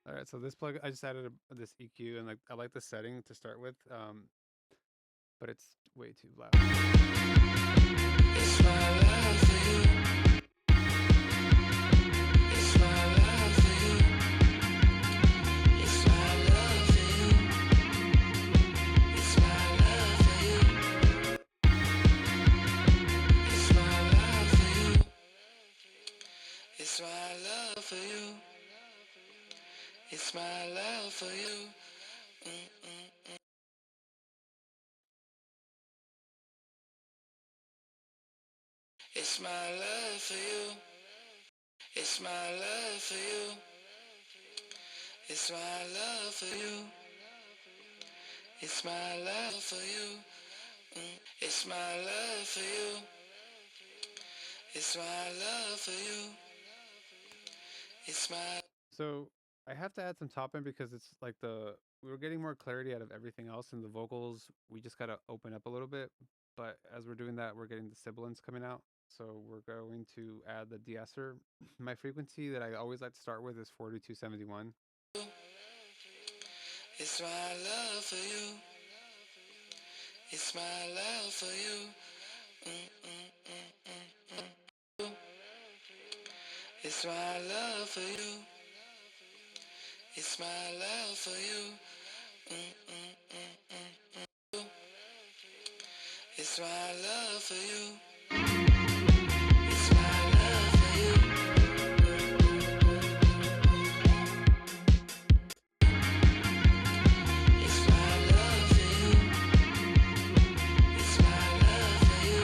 All right, so this plug I just added this EQ, and like I like the setting to start with, but it's way too loud. It's my love for you. It's my love for you. It's my love for you. It's my love for you. It's my love for you. It's my love for you. It's my love for you. It's my love for you. It's my love for you. It's my love for you. It's my love for you. It's my love for you. It's my love for you. It's my. So I have to add some top end because it's like we were getting more clarity out of everything else, and the vocals we just gotta open up a little bit. But as we're doing that, we're getting the sibilants coming out. So we're going to add the de-esser. My frequency that I always like to start with is 4271. It's my love for you. It's my love for you. It's my love for you. It's my love for you. It's my love for you. It's my love for you. It's my love for you. It's my love for you.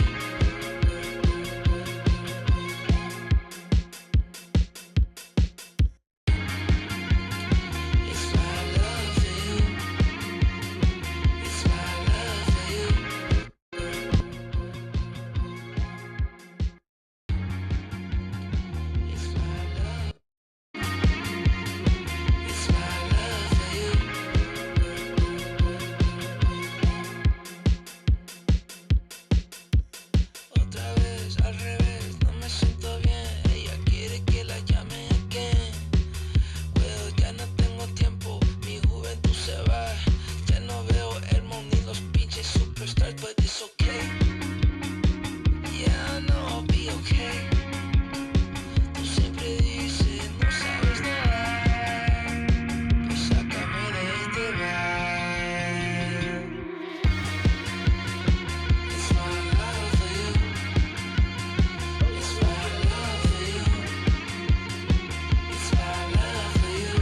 It's my love for you. It's my love for you. It's my love. It's my love for you. Otra vez al revés, no me siento bien. Ella quiere que la llame again. Well, ya no tengo tiempo, mi juventud se va. Ya no veo el ni los pinches superstars, but it's okay. Yeah, I know I'll be okay. Tú siempre dices, no sabes nada. Pues sácame de este vibe. It's my love for you. It's my love for you. It's my love for you.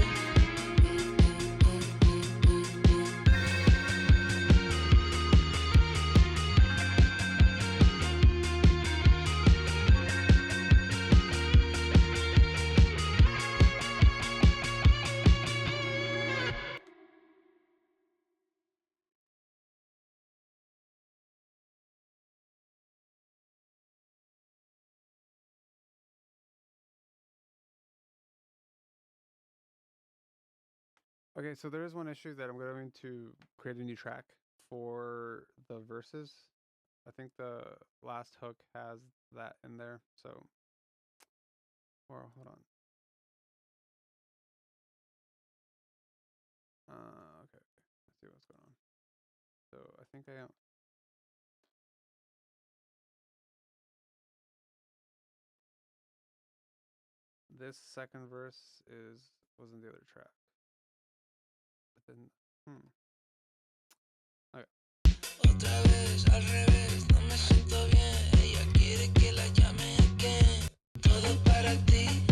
Okay, so there is one issue that I'm going to create a new track for the verses. I think the last hook has that in there. So, or hold on. Okay. Let's see what's going on. So I think I am. This second verse was in the other track. But then, okay. Otra vez al revés, no me siento bien. Ella quiere que la llame again. Todo para ti,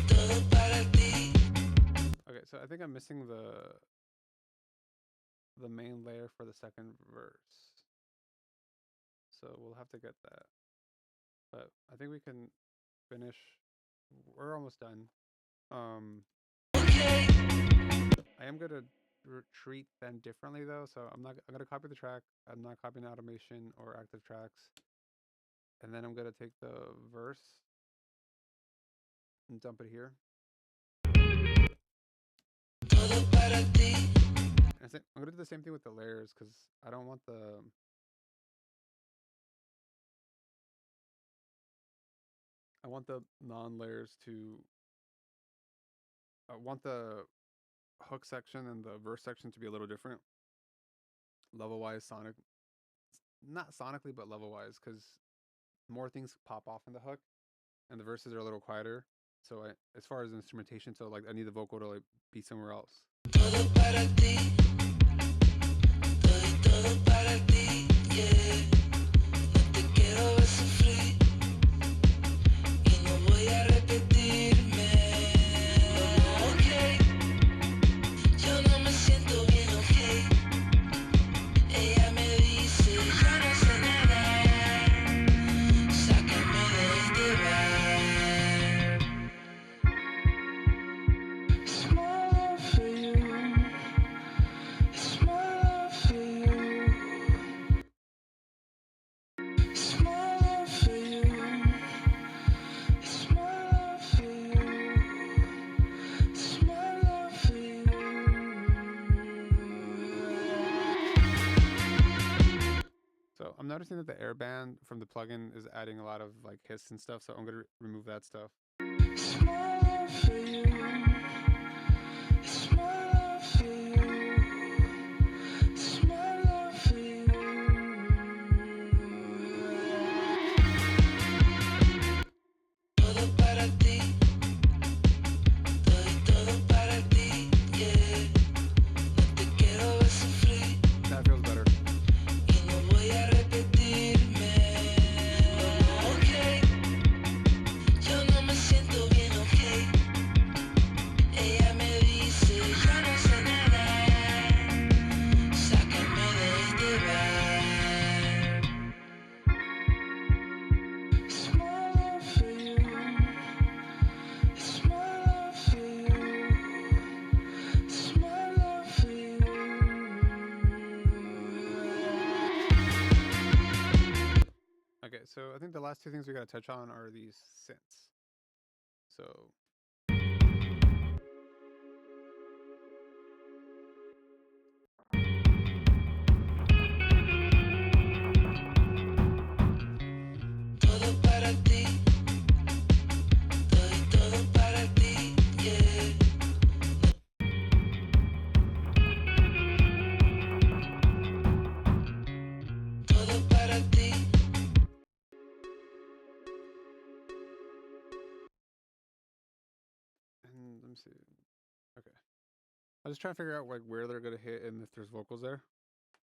todo para ti. Okay, so I think I'm missing the main layer for the second verse. So we'll have to get that. But I think we can finish. We're almost done. Okay. I am gonna treat them differently though. So I'm gonna copy the track. I'm not copying automation or active tracks. And then I'm gonna take the verse and dump it here. Todo para ti. And I'm gonna do the same thing with the layers because I don't want I want the non-layers to I want the hook section and the verse section to be a little different, level wise, sonic, not sonically, but level wise, because more things pop off in the hook, and the verses are a little quieter. So as far as instrumentation, so like I need the vocal to like be somewhere else. Todo para ti, todo para ti, yeah. No te quiero ver sufrir y no voy a repetirme. Okay, yo no me siento bien, okay. Ella me dice, yo no sé nada, sácame de este bar. It's my love for you. It's my love for you. It's my love for you. It's my love for you. It's my love for you. So I'm noticing that the airband from the plugin is adding a lot of like hiss and stuff. So I'm gonna remove that stuff. It's my love for you. It's my love for you. It's my love for you. Todo para ti, todo para ti, yeah. No te quiero ver sufrir That feels better. y no voy a repetirme. Okay, yo no me siento bien, okay. Ella me dice, yo no sé nada, sácame de este bar. It's my love for you. It's my love for you. It's my love for you. Okay, so I think the last two things we gotta touch on are these synths. So Todo para ti, todo para ti, yeah. Todo para ti. and let me see. Okay, I was just trying to figure out like where they're gonna hit and if there's vocals there.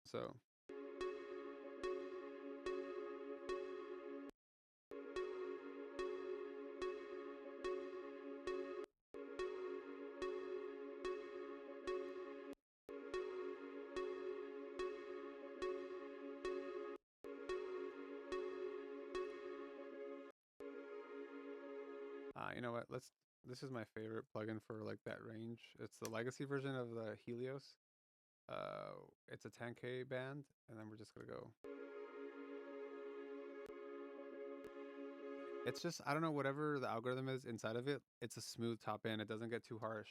So you know what? Let's. This is my favorite plugin for like that range. It's the legacy version of the Helios. It's a 10K band, and then we're just gonna go. It's just I don't know whatever the algorithm is inside of it. It's a smooth top end. It doesn't get too harsh,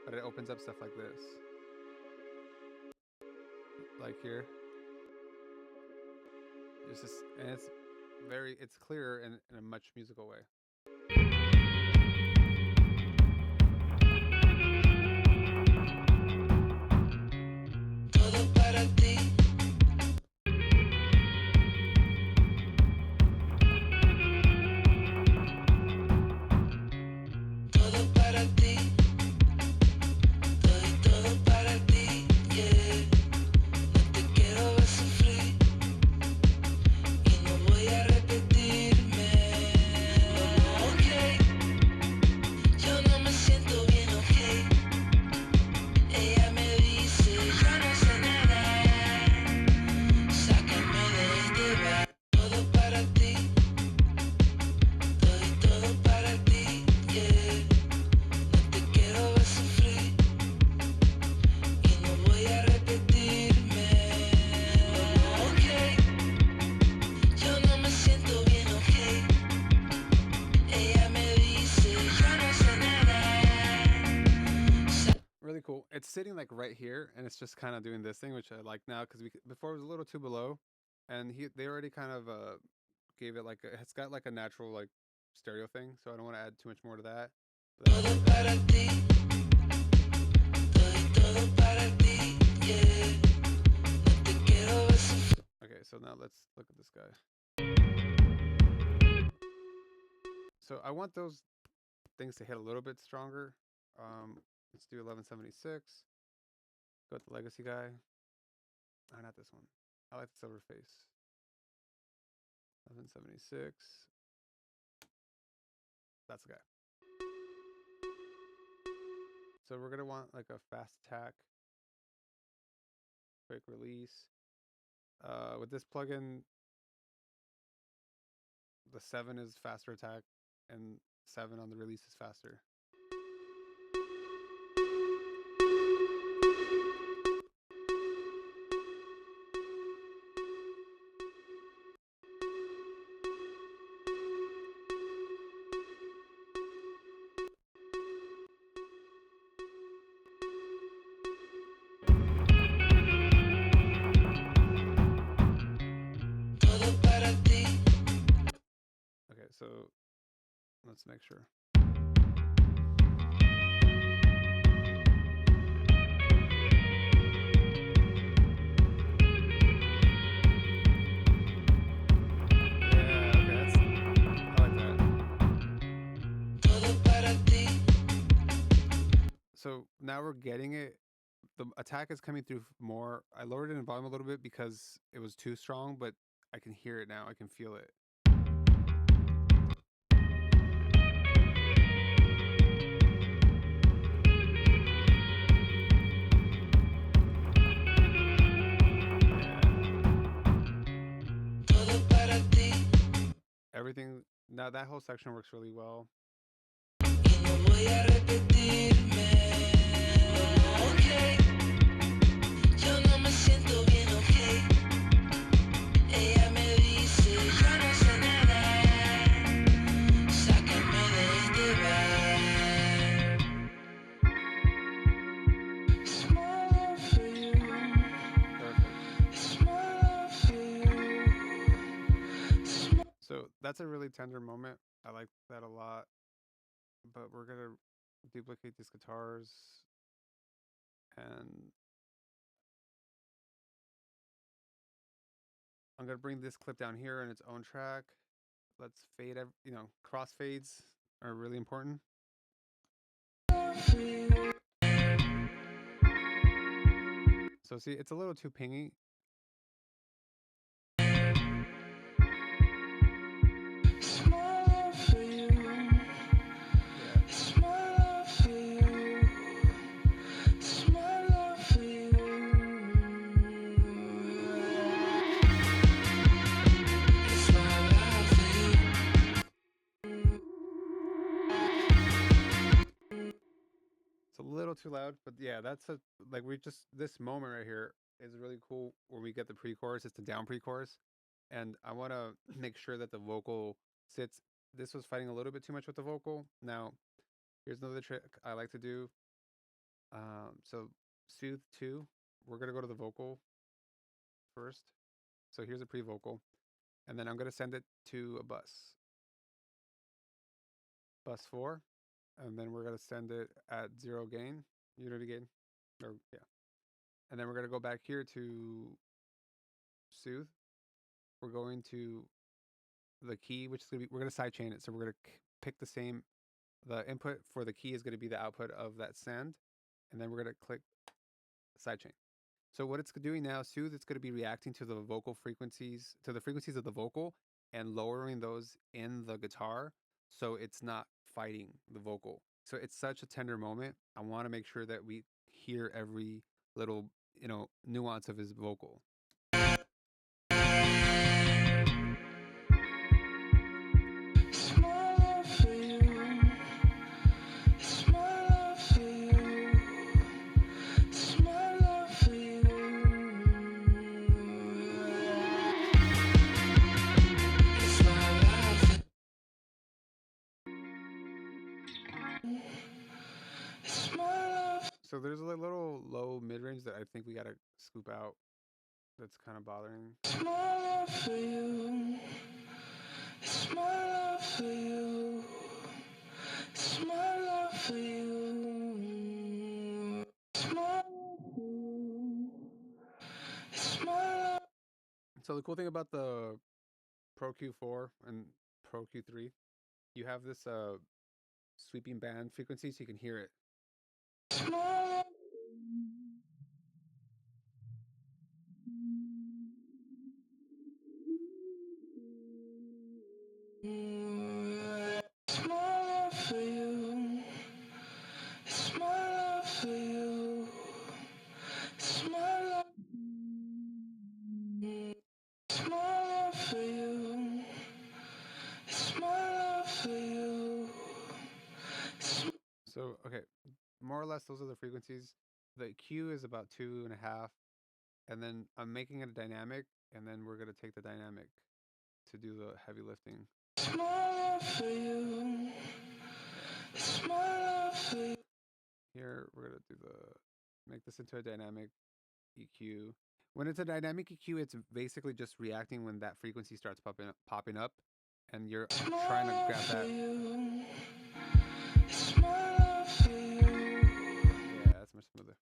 but it opens up stuff like this, like here. It's just and it's clearer in a much musical way. Todo para ti. Todo para ti. Todo para ti, yeah. No te quiero ver sufrir y no voy a repetirme. Okay, yo no me siento bien, okay. Ella me dice, yo no sé nada, sácame de este bar. Todo para ti, todo para ti, yeah. No te quiero ver sufrir y no voy a repetirme. Okay, yo no me siento bien, okay. Ella me dice, yo no sé nada. Really cool. It's sitting like right here, and it's just kind of doing this thing, which I like now because before it was a little too below, and they already kind of gave it like it's got like a natural like stereo thing, so I don't want to add too much more to that. Todo para ti. I want those things to hit a little bit stronger. Let's do 1176. Go with the legacy guy. Oh, not this one. I like the silver face. 1176. That's the guy. So we're gonna want like a fast attack, quick release. With this plugin, the 7 is faster attack, and 7 on the release is faster. Okay, so let's make sure. So now we're getting it. The attack is coming through more. I lowered it in volume a little bit because it was too strong, but I can hear it now. I can feel it. Everything, now that whole section works really well. So that's a really tender moment. I like that a lot. But we're going to duplicate these guitars and I'm going to bring this clip down here in its own track. Let's fade, cross fades are really important. So see, it's a little too pingy. It's a little too loud, but yeah, that's this moment right here is really cool when we get the pre-chorus. It's the down pre-chorus, and I want to make sure that the vocal sits. This was fighting a little bit too much with the vocal. Now, here's another trick I like to do. So soothe 2, we're gonna go to the vocal first. So here's a pre-vocal, and then I'm gonna send it to a bus 4, and then we're gonna send it at 0 gain, unity gain, or yeah. And then we're gonna go back here to soothe. We're going to the key, which is gonna be, we're gonna sidechain it. So we're gonna pick the same, the input for the key is gonna be the output of that send, and then we're gonna click sidechain. So what it's doing now, soothe, it's gonna be reacting to the vocal frequencies, to the frequencies of the vocal, and lowering those in the guitar, so it's not fighting the vocal. So it's such a tender moment. I want to make sure that we hear every little, nuance of his vocal. So there's a little low mid-range that I think we gotta scoop out. That's kind of bothering. It's my love for you. It's my love for you. It's my love for you. It's my love for you. It's my love. So the cool thing about the Pro Q4 and Pro Q3 you have this sweeping band frequency, so you can hear it. It's my love for you. It's my love for you. It's my love. It's my love for you. It's my love for you. So okay, more or less those are the frequencies. The Q is about 2.5, and then I'm making it a dynamic, and then we're gonna take the dynamic to do the heavy lifting. It's my love for you. It's my love for you. Here we're gonna do make this into a dynamic EQ. When it's a dynamic EQ, it's basically just reacting when that frequency starts popping up, and you're trying to grab that. It's my love for you. Yeah, that's much smoother.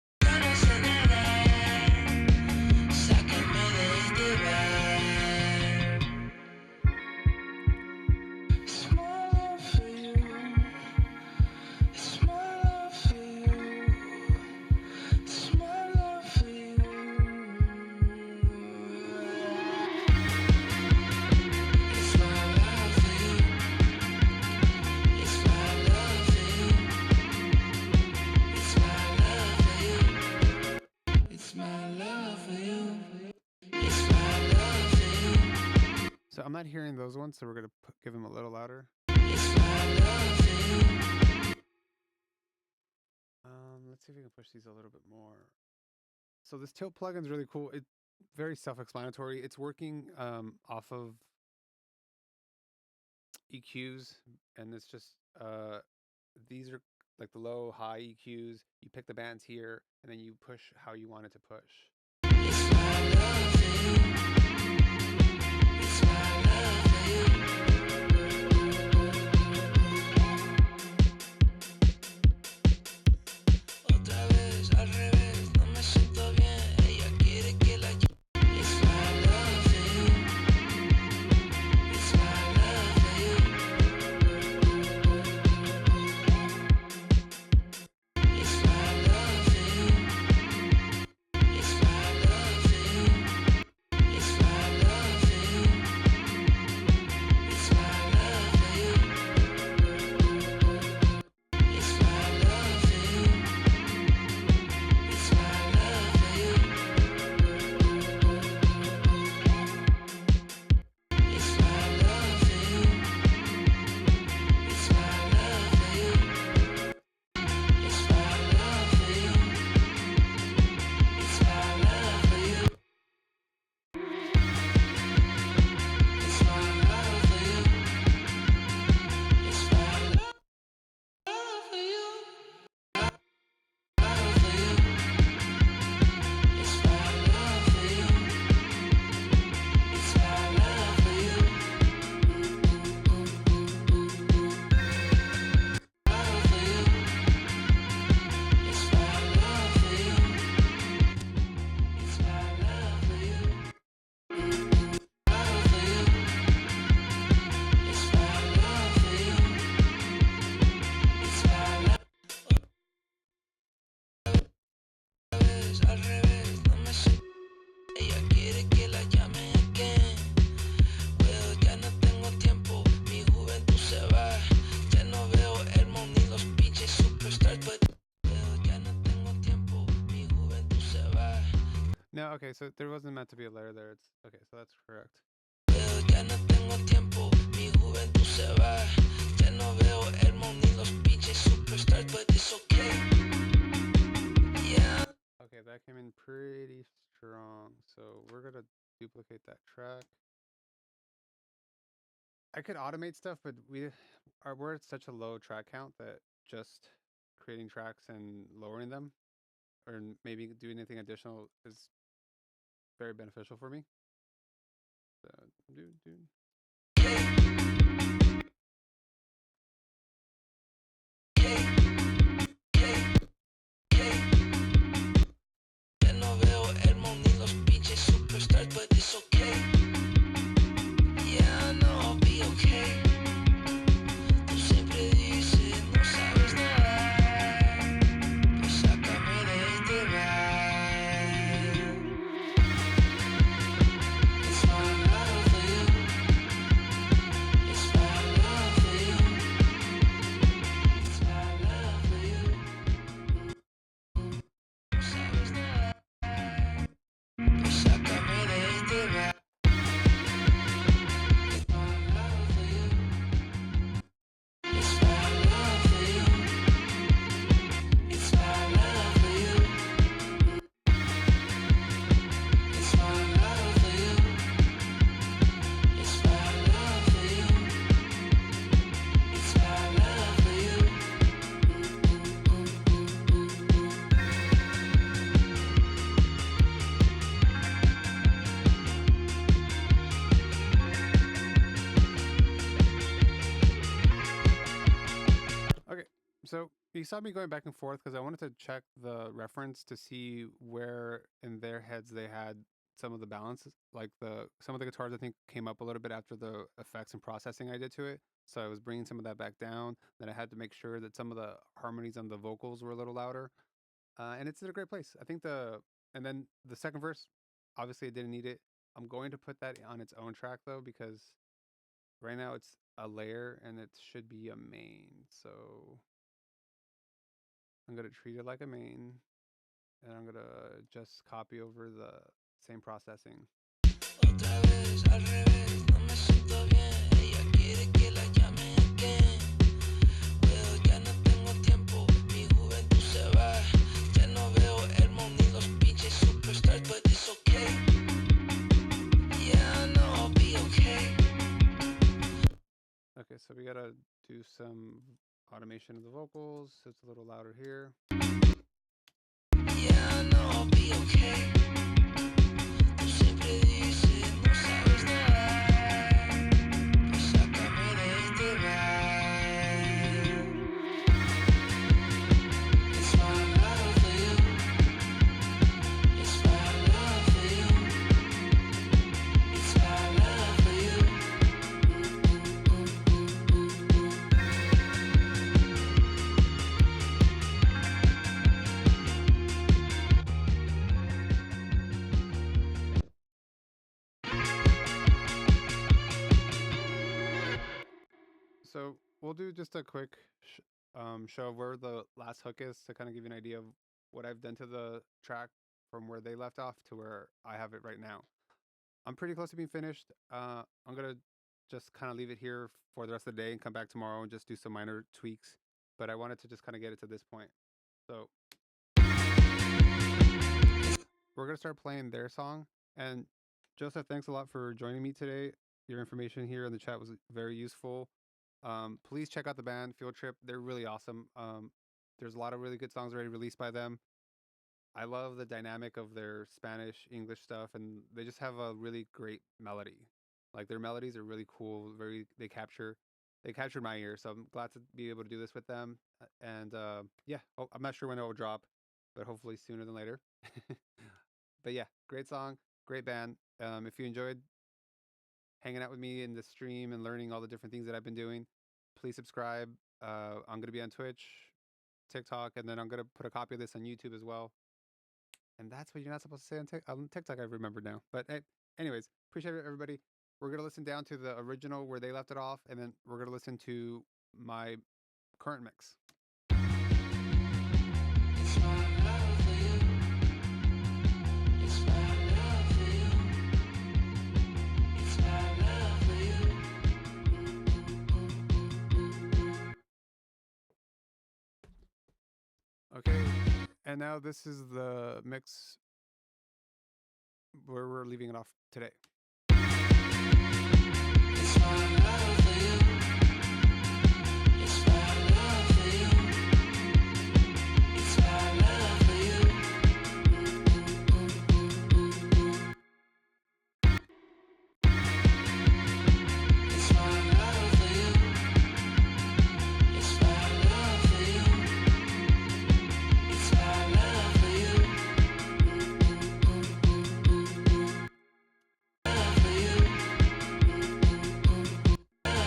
So I'm not hearing those ones, so we're gonna give them a little louder. Let's see if we can push these a little bit more. So this tilt plugin is really cool. It's very self-explanatory. It's working off of EQs, and it's just these are like the low, high EQs. You pick the bands here, and then you push how you want it to push. No, okay, so there wasn't meant to be a layer there. It's okay, so that's correct. Okay, that came in pretty strong. So we're gonna duplicate that track. I could automate stuff, but we're at such a low track count that just creating tracks and lowering them, or maybe doing anything additional, is very beneficial for me. So but it's okay. Yeah, I know I'll be okay. You saw me going back and forth because I wanted to check the reference to see where in their heads they had some of the balances. Like some of the guitars I think came up a little bit after the effects and processing I did to it. So I was bringing some of that back down. Then I had to make sure that some of the harmonies on the vocals were a little louder. And it's in a great place. I think and then the second verse, obviously I didn't need it. I'm going to put that on its own track though because right now it's a layer and it should be a main. So I'm going to treat it like a main, and I'm going to just copy over the same processing. Otra vez al revés, no me siento bien. Ella quiere que la llame again. Pero ya no tengo tiempo, mi juventud se va. Ya no veo el mundo ni los pinches superstars, but it's okay. Yeah, I know I'll be okay. Okay, so we gotta do some automation of the vocals. It's a little louder here. Yeah, I know I'll be okay. Tú siempre dices, no sabes nada. Pues sácame de este vibe. It's my love for you. It's my love for you. It's my love for you. So we'll do just a quick show of where the last hook is to kind of give you an idea of what I've done to the track from where they left off to where I have it right now. I'm pretty close to being finished. I'm gonna just kind of leave it here for the rest of the day and come back tomorrow and just do some minor tweaks. But I wanted to just kind of get it to this point. So we're gonna start playing their song. And Joseph, thanks a lot for joining me today. Your information here in the chat was very useful. Please check out the band Field Trip. They're really awesome. There's a lot of really good songs already released by them. I love the dynamic of their Spanish, English stuff, and they just have a really great melody. Like their melodies are really cool. They captured my ear. So I'm glad to be able to do this with them. And yeah, I'm not sure when it will drop, but hopefully sooner than later. But yeah, great song, great band. If you enjoyed hanging out with me in the stream and learning all the different things that I've been doing, please subscribe. I'm going to be on Twitch, TikTok, and then I'm going to put a copy of this on YouTube as well. And that's what you're not supposed to say on TikTok, I've remembered now. But anyways, appreciate it, everybody. We're going to listen down to the original where they left it off, and then we're going to listen to my current mix. It's my love for you. It's my love for you. It's my love for you. Okay, and now this is the mix where we're leaving it off today. It's my love for you. It's my love for you. It's my love for you. It's my love for you. It's my love for you. It's my love for you. Love for you. Love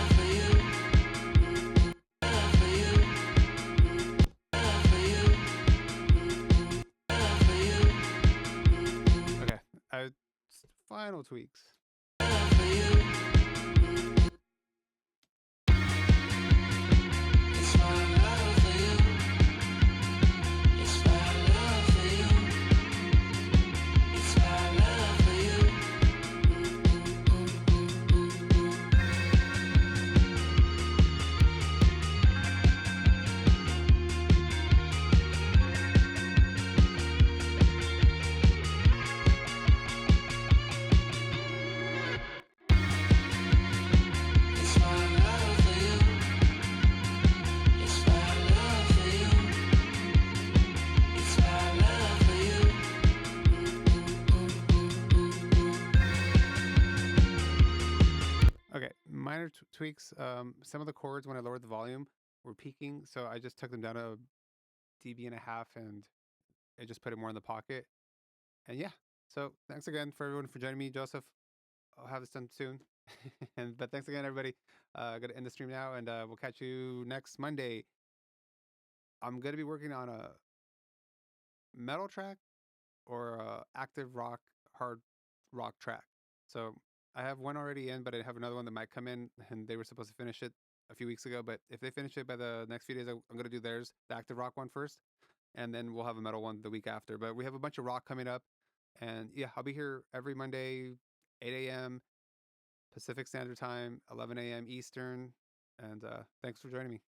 for you. Love for you. Love for you. Love for you. Okay, final tweaks. Love for you. It's my love for you. It's my love for you. It's my love for you. It's my love for you. It's my love for you. It's my love for you. Okay, minor tweaks. Some of the chords when I lowered the volume were peaking, so I just took them down to dB and a half, and I just put it more in the pocket. And yeah, so thanks again for everyone for joining me, Joseph. I'll have this done soon. But thanks again, everybody. Gonna end the stream now, and we'll catch you next Monday. I'm gonna be working on a metal track or a active rock, hard rock track. So I have one already in, but I have another one that might come in, and they were supposed to finish it a few weeks ago. But if they finish it by the next few days, I'm gonna do theirs, the active rock one first, and then we'll have a metal one the week after. But we have a bunch of rock coming up, and yeah, I'll be here every Monday, 8 a.m. Pacific Standard Time, 11 a.m. Eastern. And thanks for joining me.